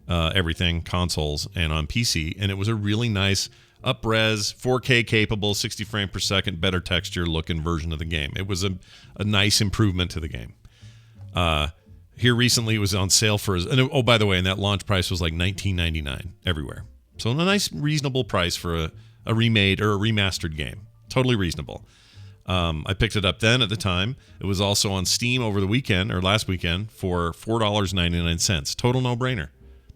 everything, consoles, and on PC. And it was a really nice up-res, 4K capable, 60 frames per second, better texture looking version of the game. It was a nice improvement to the game. Here recently, it was on sale for... Oh, by the way, and that launch price was like $19.99 everywhere. So a nice, reasonable price for a remade or a remastered game. Totally reasonable. I picked it up then at the time. It was also on Steam over the weekend, or last weekend, for $4.99. Total no-brainer.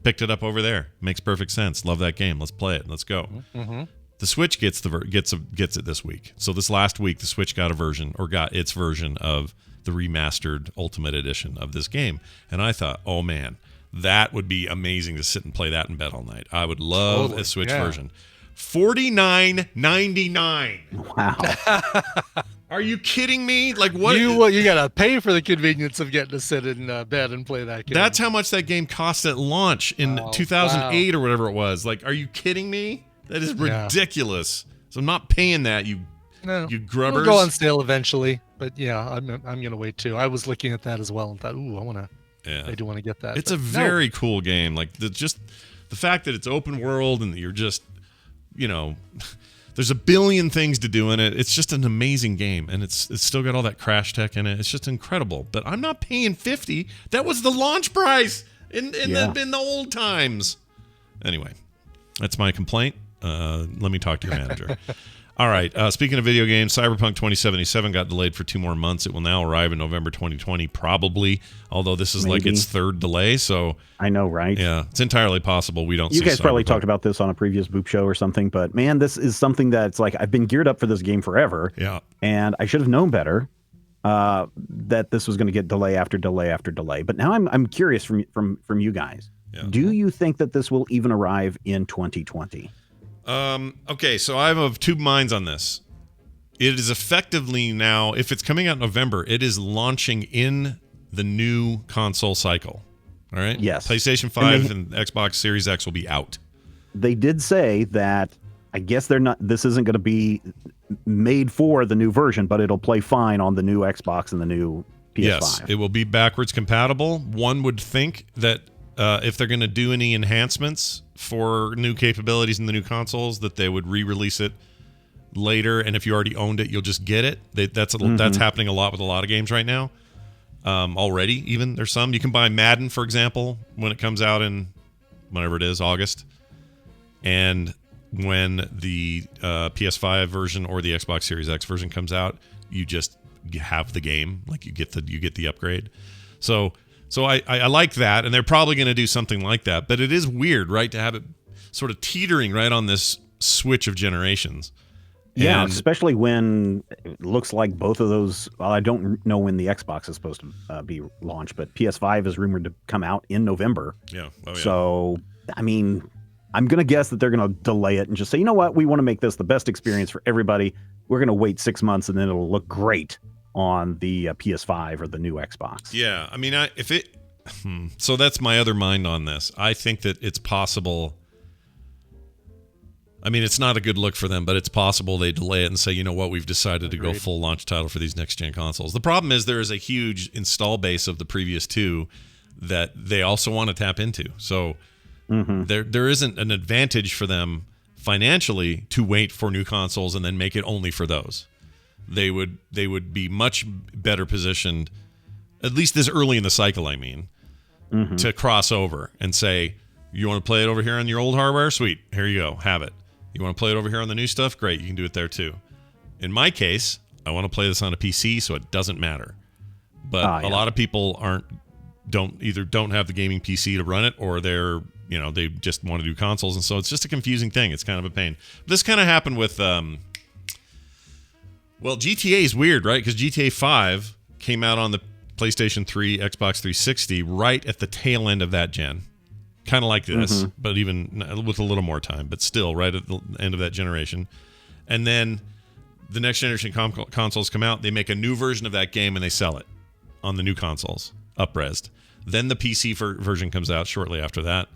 Picked it up over there. Makes perfect sense. Love that game. Let's play it. Let's go. Mm-hmm. The Switch gets it this week. So this last week, the Switch got its version of the remastered Ultimate Edition of this game. And I thought, oh man, that would be amazing to sit and play that in bed all night. I would love a Switch version. $49.99. Wow. Are you kidding me? Like what? You gotta pay for the convenience of getting to sit in bed and play that game. That's how much that game cost at launch in 2008 or whatever it was. Like, are you kidding me? That is ridiculous. So I'm not paying that. You grubbers. It'll go on sale eventually, but yeah, I'm gonna wait too. I was looking at that as well and thought, ooh, I do want to get that. It's a very cool game. Like the fact that it's open world and that you're just, there's a billion things to do in it. It's just an amazing game, and it's still got all that crash tech in it. It's just incredible. But I'm not paying $50. That was the launch price in the old times. Anyway, that's my complaint. Let me talk to your manager. All right. Speaking of video games, Cyberpunk 2077 got delayed for 2 more months. It will now arrive in November 2020, probably. Although this is like its third delay, so I know, right? Yeah, it's entirely possible we don't. You see guys Cyberpunk. probably talked about this on a previous Boop show or something, but man, this is something that's like I've been geared up for this game forever. Yeah, and I should have known better that this was going to get delay after delay after delay. But now I'm curious from you guys. Yeah. Do you think that this will even arrive in 2020? Okay, so I'm of two minds on this. It is effectively now, if it's coming out in November, it is launching in the new console cycle. All right? Yes. PlayStation 5 and Xbox Series X will be out. They did say that I guess this isn't going to be made for the new version, but it'll play fine on the new Xbox and the new PS5. Yes, it will be backwards compatible. One would think that if they're going to do any enhancements for new capabilities in the new consoles, that they would re-release it later, and if you already owned it, you'll just get it. That's happening a lot with a lot of games right now. Already, even there's some you can buy Madden, for example, when it comes out in whenever it is, August, and when the PS5 version or the Xbox Series X version comes out, you just have the game, like you get the upgrade. So I like that, and they're probably going to do something like that. But it is weird, right, to have it sort of teetering right on this switch of generations. Yeah, especially when it looks like both of those. Well, I don't know when the Xbox is supposed to be launched, but PS5 is rumored to come out in November. Yeah. Oh, yeah. So, I mean, I'm going to guess that they're going to delay it and just say, you know what, we want to make this the best experience for everybody. we're going to wait 6 months and then it'll look great on the PS5 or the new Xbox. Yeah, I mean, so that's my other mind on this. I think that it's possible. I mean, it's not a good look for them, but it's possible they delay it and say, you know what, we've decided to go full launch title for these next-gen consoles. The problem is there is a huge install base of the previous two that they also want to tap into. So there isn't an advantage for them financially to wait for new consoles and then make it only for those. They would be much better positioned, at least this early in the cycle, I mean, to cross over and say, you want to play it over here on your old hardware? Sweet. Here you go. Have it. You want to play it over here on the new stuff? Great. You can do it there too. In my case, I want to play this on a PC, so it doesn't matter. But a lot of people don't have the gaming PC to run it, or they just want to do consoles, and so it's just a confusing thing. It's kind of a pain. This kind of happened with GTA is weird, right? Because GTA 5 came out on the PlayStation 3, Xbox 360 right at the tail end of that gen. Kind of like this, but even with a little more time, but still right at the end of that generation. And then the next generation consoles come out, they make a new version of that game and they sell it on the new consoles, up-resed. Then the PC version comes out shortly after that.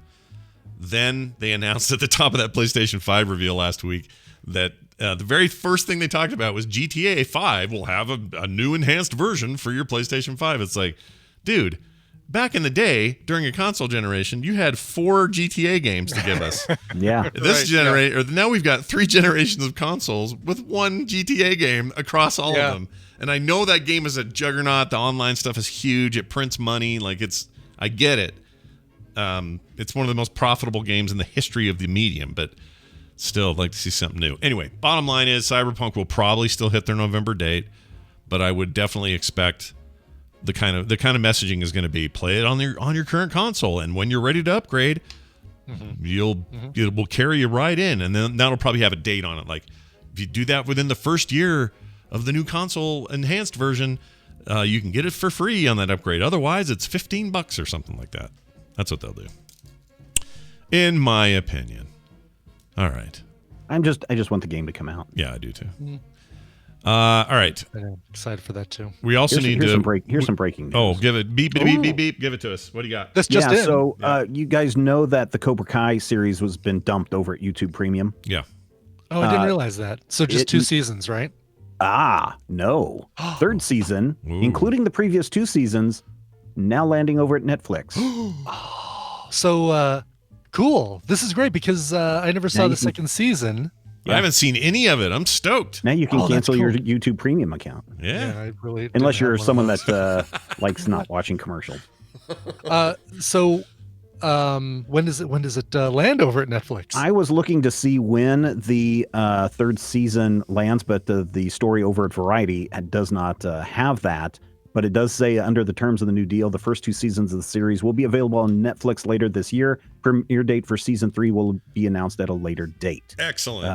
Then they announced at the top of that PlayStation 5 reveal last week that the very first thing they talked about was GTA 5 will have a new enhanced version for your PlayStation 5. It's like, dude, back in the day, during a console generation, you had 4 GTA games to give us. Yeah. Now we've got 3 generations of consoles with 1 GTA game across all of them. And I know that game is a juggernaut. The online stuff is huge. It prints money. I get it. It's one of the most profitable games in the history of the medium, but still, I'd like to see something new. Anyway, bottom line is Cyberpunk will probably still hit their November date, but I would definitely expect the kind of messaging is going to be play it on your current console, and when you're ready to upgrade, it will carry you right in, and then that'll probably have a date on it. Like if you do that within the first year of the new console enhanced version, you can get it for free on that upgrade. Otherwise, it's $15 or something like that. That's what they'll do, in my opinion. All right. I just want the game to come out. Yeah, I do too. All right. I'm excited for that too. We also need some breaking news. Oh, give it beep. Give it to us. What do you got? This just in. So you guys know that the Cobra Kai series was been dumped over at YouTube Premium. Yeah. Oh, I didn't realize that. So just 2 seasons, right? No. 3rd season, including the previous 2 seasons, now landing over at Netflix. So cool. This is great because I never saw the 2nd season. I haven't seen any of it. I'm stoked. Now you can cancel your YouTube Premium account. Yeah. I really unless you're someone that likes not watching commercials. So when does it land over at Netflix? I was looking to see when the 3rd season lands, but the story over at Variety does not have that. But it does say under the terms of the new deal, the first 2 seasons of the series will be available on Netflix later this year. Premiere date for season 3 will be announced at a later date. Excellent.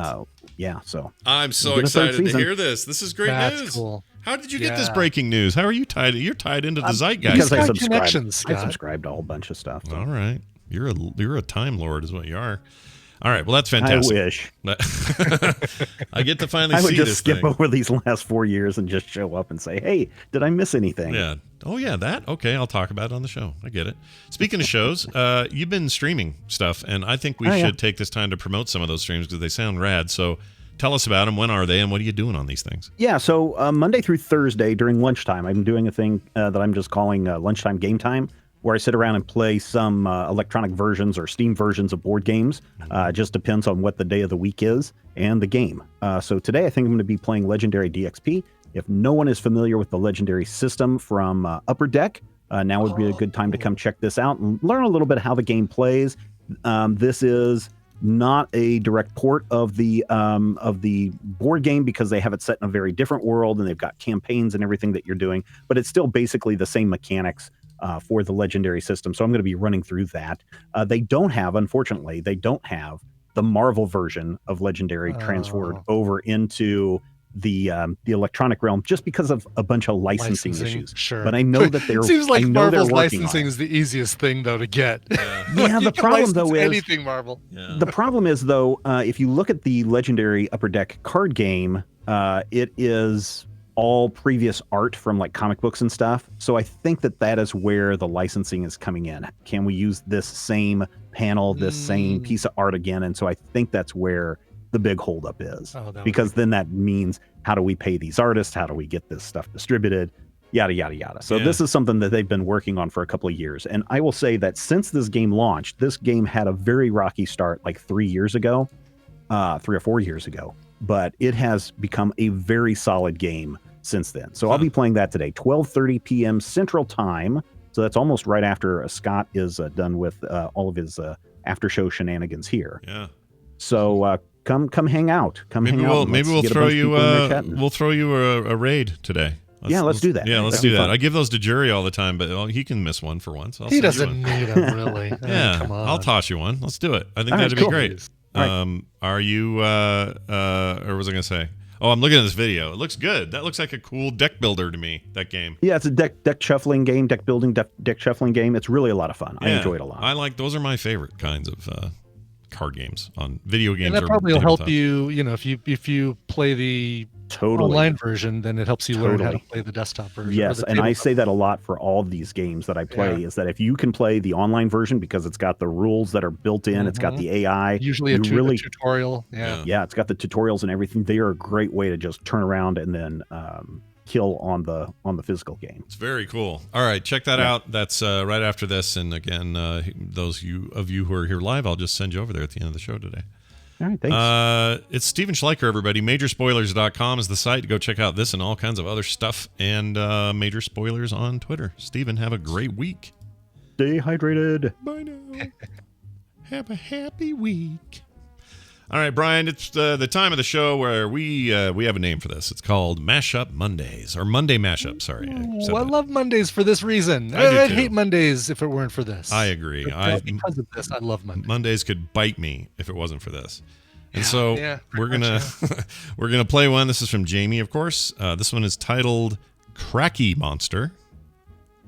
So I'm so excited to hear this. This is great news. That's cool. How did you get this breaking news? How are you tied? You're tied into the zeitgeist. Because I subscribed to a whole bunch of stuff. So. All right. You're a time lord is what you are. All right, well, that's fantastic. I wish. I get to finally see this. I would just skip over these last 4 years and just show up and say, hey, did I miss anything? Yeah. Oh, yeah, that? Okay, I'll talk about it on the show. I get it. Speaking of shows, you've been streaming stuff, and I think we should take this time to promote some of those streams because they sound rad. So tell us about them. When are they, and what are you doing on these things? Yeah, so Monday through Thursday during lunchtime, I'm doing a thing that I'm just calling Lunchtime Gametime, where I sit around and play some electronic versions or Steam versions of board games. Just depends on what the day of the week is and the game. So today I think I'm going to be playing Legendary DXP. If no one is familiar with the Legendary system from Upper Deck, now would be a good time to come check this out and learn a little bit how the game plays. This is not a direct port of the board game because they have it set in a very different world and they've got campaigns and everything that you're doing, but it's still basically the same mechanics for the Legendary system. So I'm going to be running through that. Unfortunately, they don't have the Marvel version of Legendary transferred over into the electronic realm just because of a bunch of licensing issues. Sure. But I know that they're. It seems like Marvel's licensing is the easiest thing though to get. Yeah, the problem though is anything Marvel. Yeah. The problem is though, if you look at the legendary Upper Deck card game, it is all previous art from like comic books and stuff. So I think that is where the licensing is coming in. Can we use this same panel, this same piece of art again? And so I think that's where the big holdup is, because then that means, how do we pay these artists? How do we get this stuff distributed? Yada, yada, yada. So this is something that they've been working on for a couple of years. And I will say that since this game launched, this game had a very rocky start like 3 or 4 years ago, but it has become a very solid game since then. So I'll be playing that today, 12:30 p.m. Central Time. So that's almost right after Scott is done with all of his after show shenanigans here. Yeah. So come hang out. Maybe we'll throw you a raid today. Let's do that. Yeah, let's do that. Fun. I give those to Jury all the time, but he can miss one for once. He doesn't need them, really. Yeah, come on. I'll toss you one. Let's do it. I think that'd be great. Right. Are you? Or was I gonna say? Oh, I'm looking at this video. It looks good. That looks like a cool deck builder to me, that game. Yeah, it's a deck shuffling game, deck building, deck shuffling game. It's really a lot of fun. I enjoy it a lot. Those are my favorite kinds of card games on video games. And that probably will help you, if you play the online version, then it helps you learn how to play the desktop version. Yes, and I say that a lot for all of these games that I play, is that if you can play the online version, because it's got the rules that are built in, it's got the AI. Usually a tutorial. Yeah, it's got the tutorials and everything. They are a great way to just turn around and then kill on the physical game. It's very cool. All right, check that out. That's right after this. And again, those of you who are here live, I'll just send you over there at the end of the show today. All right, thanks. It's Steven Schleicher, everybody. Majorspoilers.com is the site to go check out this and all kinds of other stuff. And Major Spoilers on Twitter. Steven, have a great week. Stay hydrated. Bye now. Have a happy week. All right, Brian, it's the time of the show where we have a name for this. It's called Mashup Mondays, or Monday Mashup, sorry. I love Mondays for this reason. I'd hate Mondays if it weren't for this. I agree. Because of this, I love Mondays. Mondays could bite me if it wasn't for this. And so we're gonna play one. This is from Jamie, of course. This one is titled Cracky Monster.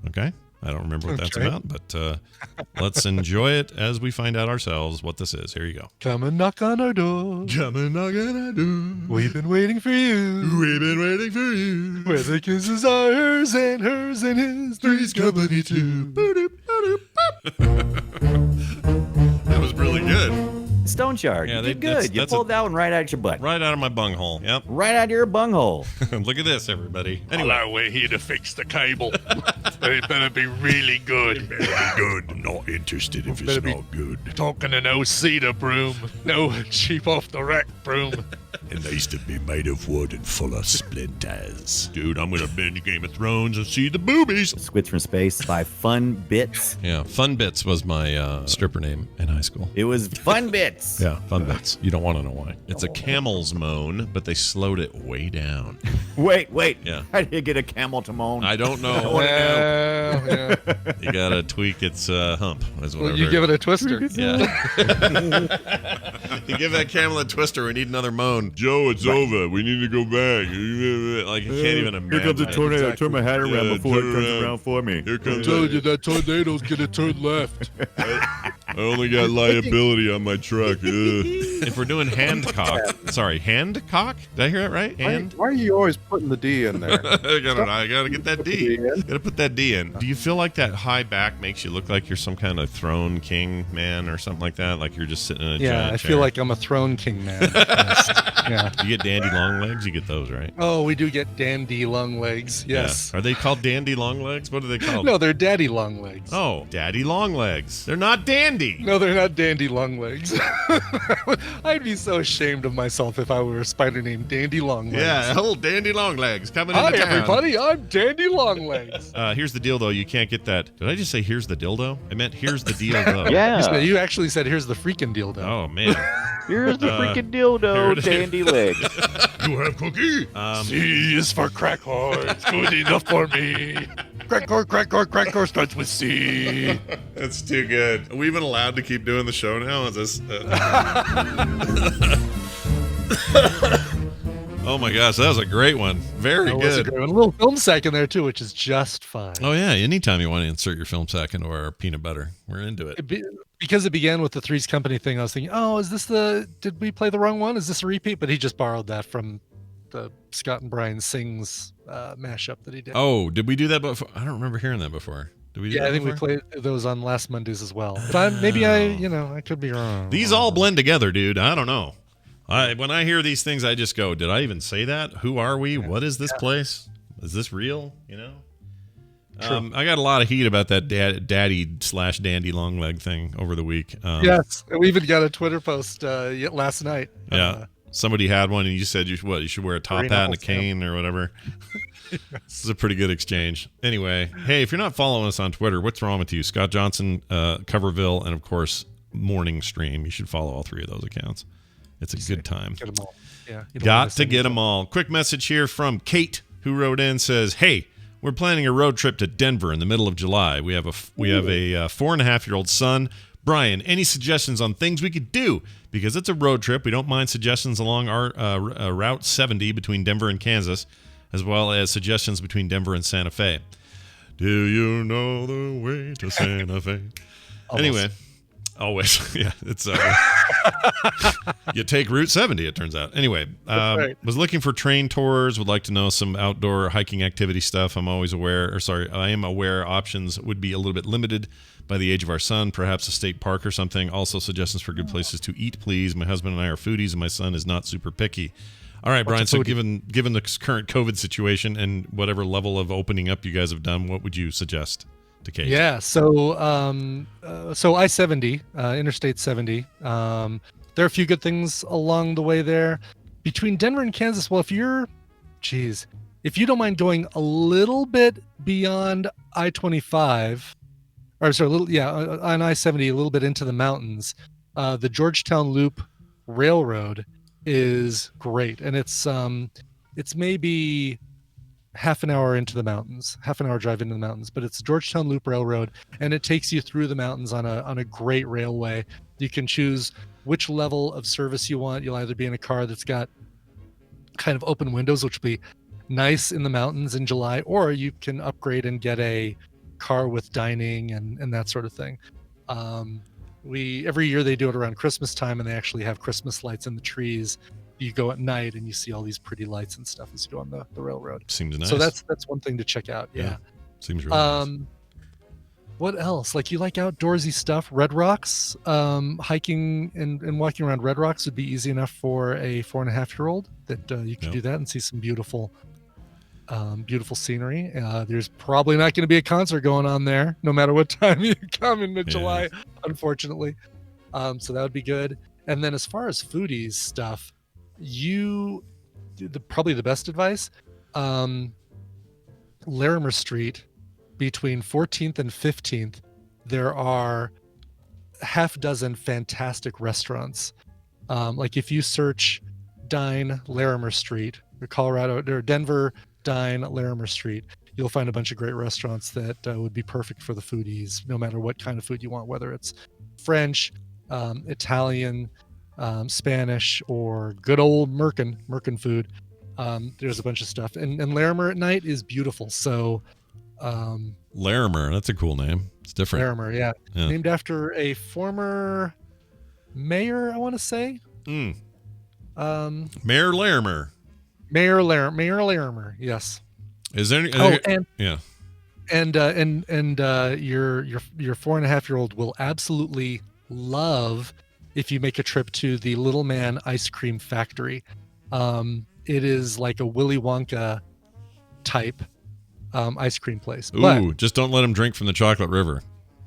Okay. I don't remember what that's about, but let's enjoy it as we find out ourselves what this is. Here you go. Come and knock on our door. Come and knock on our door. We've been waiting for you. We've been waiting for you. Where the kisses are hers and his. Three's company too. That was really good. Stone Shard, you did good. You pulled that one right out your butt. Right out of my bunghole. Yep. Right out of your bunghole. Look at this, everybody. Anyway, hello, we're here to fix the cable. It better be really good. It better be good. I'm not interested if it's not good. Talking to no cedar broom. No cheap off the rack broom. It needs to be made of wood and full of splinters. Dude, I'm gonna binge Game of Thrones and see the boobies. Squids from Space by Fun Bits. Yeah, Fun Bits was my stripper name in high school. It was Fun Bits. Yeah, Fun Bits. You don't want to know why. It's a camel's moan, but they slowed it way down. Wait. Yeah. How do you get a camel to moan? I don't know. Yeah. You gotta tweak its hump. You give it a twister. Yeah. You give that camel a twister. We need another moan. Joe, it's over. We need to go back. Like, you can't even imagine. Here comes a tornado. Exactly. Turn my hat around before it turns around for me. Here comes I told you that tornado's gonna turn left. I only got liability on my truck. If we're doing handcock. Did I hear it right? Why are you always putting the D in there? I gotta get that D. Gotta put that D in. Do you feel like that high back makes you look like you're some kind of throne king man or something like that? Like you're just sitting in a giant chair? I feel like I'm a throne king man. Yes. Yeah. You get dandy long legs? You get those, right? Oh, we do get dandy long legs. Yes. Yeah. Are they called dandy long legs? What are they called? No, they're daddy long legs. Oh, daddy long legs. They're not dandy. No, they're not dandy long legs. I'd be so ashamed of myself if I were a spider named Dandy Long Legs. Yeah, hello, Dandy Long Legs coming into town. Hi, everybody. I'm Dandy Long Legs. Here's the deal, though. You can't get that. Did I just say here's the dildo? I meant here's the dildo. Yeah. You actually said here's the freaking dildo. Oh, man. Here's the freaking dildo, Dandy Legs. You have cookie? C is for cracker. It's good enough for me. Cracker starts with C. That's too good. Are we even allowed to keep doing the show now? Is this? Oh my gosh, that was a great one. Very that good. Was a great one. A little film sack in there too, which is just fine. Oh yeah, anytime you want to insert your film sack into our peanut butter, we're into it. Because it began with the Three's Company thing, I was thinking, oh, did we play the wrong one? Is this a repeat? But he just borrowed that from the Scott and Brian Sings mashup that he did. Oh, did we do that before? I don't remember hearing that before. Did we do that I think before? we played those on last Mondays as well. But I could be wrong. These all blend together, dude. I don't know. When I hear these things, I just go, did I even say that? Who are we? What is this place? Is this real? I got a lot of heat about that daddy/dandy long leg thing over the week. Yes, and we even got a Twitter post last night. Yeah, somebody had one, and you said you should wear a top hat and a cane or whatever. This is a pretty good exchange. Anyway, hey, if you're not following us on Twitter, what's wrong with you? Scott Johnson, Coverville, and of course Morning Stream. You should follow all three of those accounts. It's a good time. Get them all. Yeah, got to get them all. Quick message here from Kate, who wrote in, says, "Hey, we're planning a road trip to Denver in the middle of July. We have a 4.5-year-old son. Brian, any suggestions on things we could do? Because it's a road trip. We don't mind suggestions along our Route 70 between Denver and Kansas, as well as suggestions between Denver and Santa Fe. Do you know the way to Santa Fe?" Anyway, always. Yeah, it's you take Route 70, it turns out. Anyway, was looking for train tours, would like to know some outdoor hiking activity stuff. I am aware options would be a little bit limited by the age of our son, perhaps a state park or something. Also suggestions for good places to eat, please. My husband and I are foodies, and my son is not super picky. All right, Brian, so given the current COVID situation and whatever level of opening up you guys have done, what would you suggest to Kate? Yeah, so I-70, Interstate 70, there are a few good things along the way there. Between Denver and Kansas, well, if you don't mind going a little bit beyond I-25, on I-70, a little bit into the mountains, the Georgetown Loop Railroad is great, and it's maybe half an hour into the mountains, half an hour drive into the mountains, but it's Georgetown Loop Railroad, and it takes you through the mountains on a great railway. You can choose which level of service you want. You'll either be in a car that's got kind of open windows, which will be nice in the mountains in July, or you can upgrade and get a car with dining and that sort of thing. Every year they do it around Christmas time, and they actually have Christmas lights in the trees. You go at night and you see all these pretty lights and stuff as you go on the railroad. Seems nice. So that's one thing to check out. Yeah. Seems really nice. What else? Like, you like outdoorsy stuff? Red Rocks, hiking and walking around Red Rocks would be easy enough for a 4.5-year-old that you could do that and see some beautiful scenery. There's probably not going to be a concert going on there, no matter what time you come in mid-July, unfortunately. So that would be good. And then as far as foodies stuff, probably the best advice, Larimer Street between 14th and 15th, there are half dozen fantastic restaurants. Like if you search Dine Larimer Street, or Denver Dine Larimer Street, you'll find a bunch of great restaurants that would be perfect for the foodies, no matter what kind of food you want, whether it's French, Italian, Spanish, or good old Merkin food. There's a bunch of stuff, and Larimer at night is beautiful. So Larimer, that's a cool name. It's different. Larimer, yeah. Named after a former mayor, I want to say. Mayor Larimer. Mayor Larimer, yes. Is there any? your 4.5-year-old will absolutely love if you make a trip to the Little Man Ice Cream Factory. It is like a Willy Wonka type ice cream place. Ooh, just don't let him drink from the chocolate river.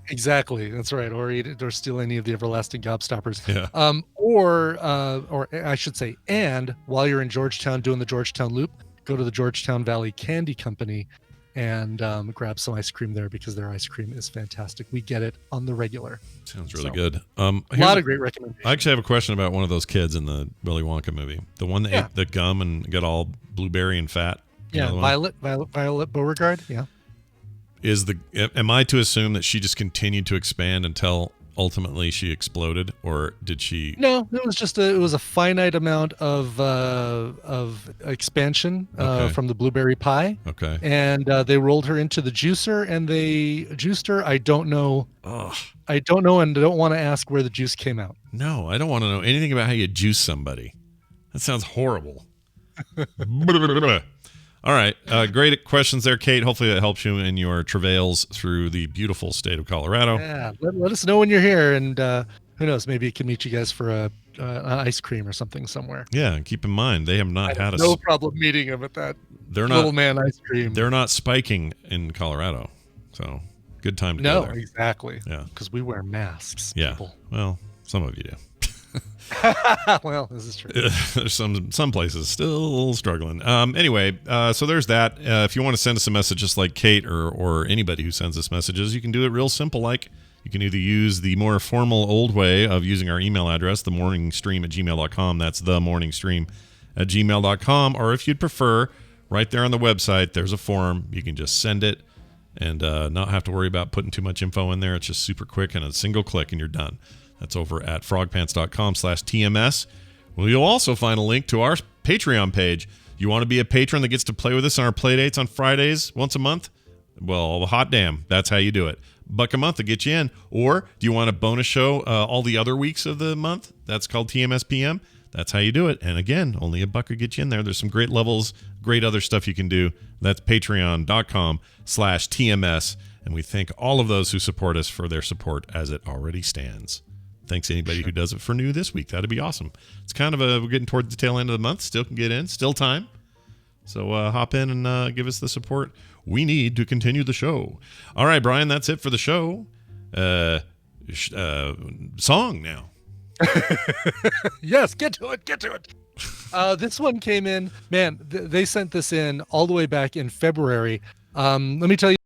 Exactly, that's right. Or eat it, or steal any of the everlasting gobstoppers. Yeah. Or I should say, and while you're in Georgetown doing the Georgetown Loop, go to the Georgetown Valley Candy Company and grab some ice cream there, because their ice cream is fantastic. We get it on the regular. Sounds really good. A lot of great recommendations. I actually have a question about one of those kids in the Willy Wonka movie. The one that ate the gum and got all blueberry and fat. Yeah, Violet Beauregard. Yeah. Am I to assume that she just continued to expand until ultimately she exploded, or did she? No, it was just it was a finite amount of expansion from the blueberry pie. Okay. And they rolled her into the juicer, and they juiced her. I don't know. Ugh. I don't know, and I don't want to ask where the juice came out. No, I don't want to know anything about how you juice somebody. That sounds horrible. All right. Great questions there, Kate. Hopefully that helps you in your travails through the beautiful state of Colorado. Yeah. Let us know when you're here, and who knows, maybe it can meet you guys for an ice cream or something somewhere. Yeah, and keep in mind, they have not had no problem meeting him at that little man ice cream. They're not spiking in Colorado, so good time to go there. No, exactly. Yeah. Because we wear masks, Yeah. people. Well, some of you do. Well, this is true. There's some places still struggling. Anyway, so there's that. If you want to send us a message just like Kate or anybody who sends us messages, you can do it real simple. Like, you can either use the more formal old way of using our email address, themorningstream@gmail.com. That's themorningstream@gmail.com. Or if you'd prefer, right there on the website, there's a form. You can just send it and not have to worry about putting too much info in there. It's just super quick and a single click and you're done. That's over at frogpants.com/TMS. Well, you'll also find a link to our Patreon page. You want to be a patron that gets to play with us on our play dates on Fridays once a month? Well, hot damn, that's how you do it. $1 a month to get you in. Or do you want a bonus show all the other weeks of the month? That's called TMSPM. That's how you do it. And again, only $1 will get you in there. There's some great levels, great other stuff you can do. That's patreon.com/TMS. And we thank all of those who support us for their support as it already stands. Thanks to anybody who does it for new this week. That'd be awesome. It's kind of we're getting toward the tail end of the month. Still can get in. Still time. So hop in and give us the support we need to continue the show. All right, Brian, that's it for the show. Song now. Yes, get to it. This one came in. Man, they sent this in all the way back in February. Let me tell you.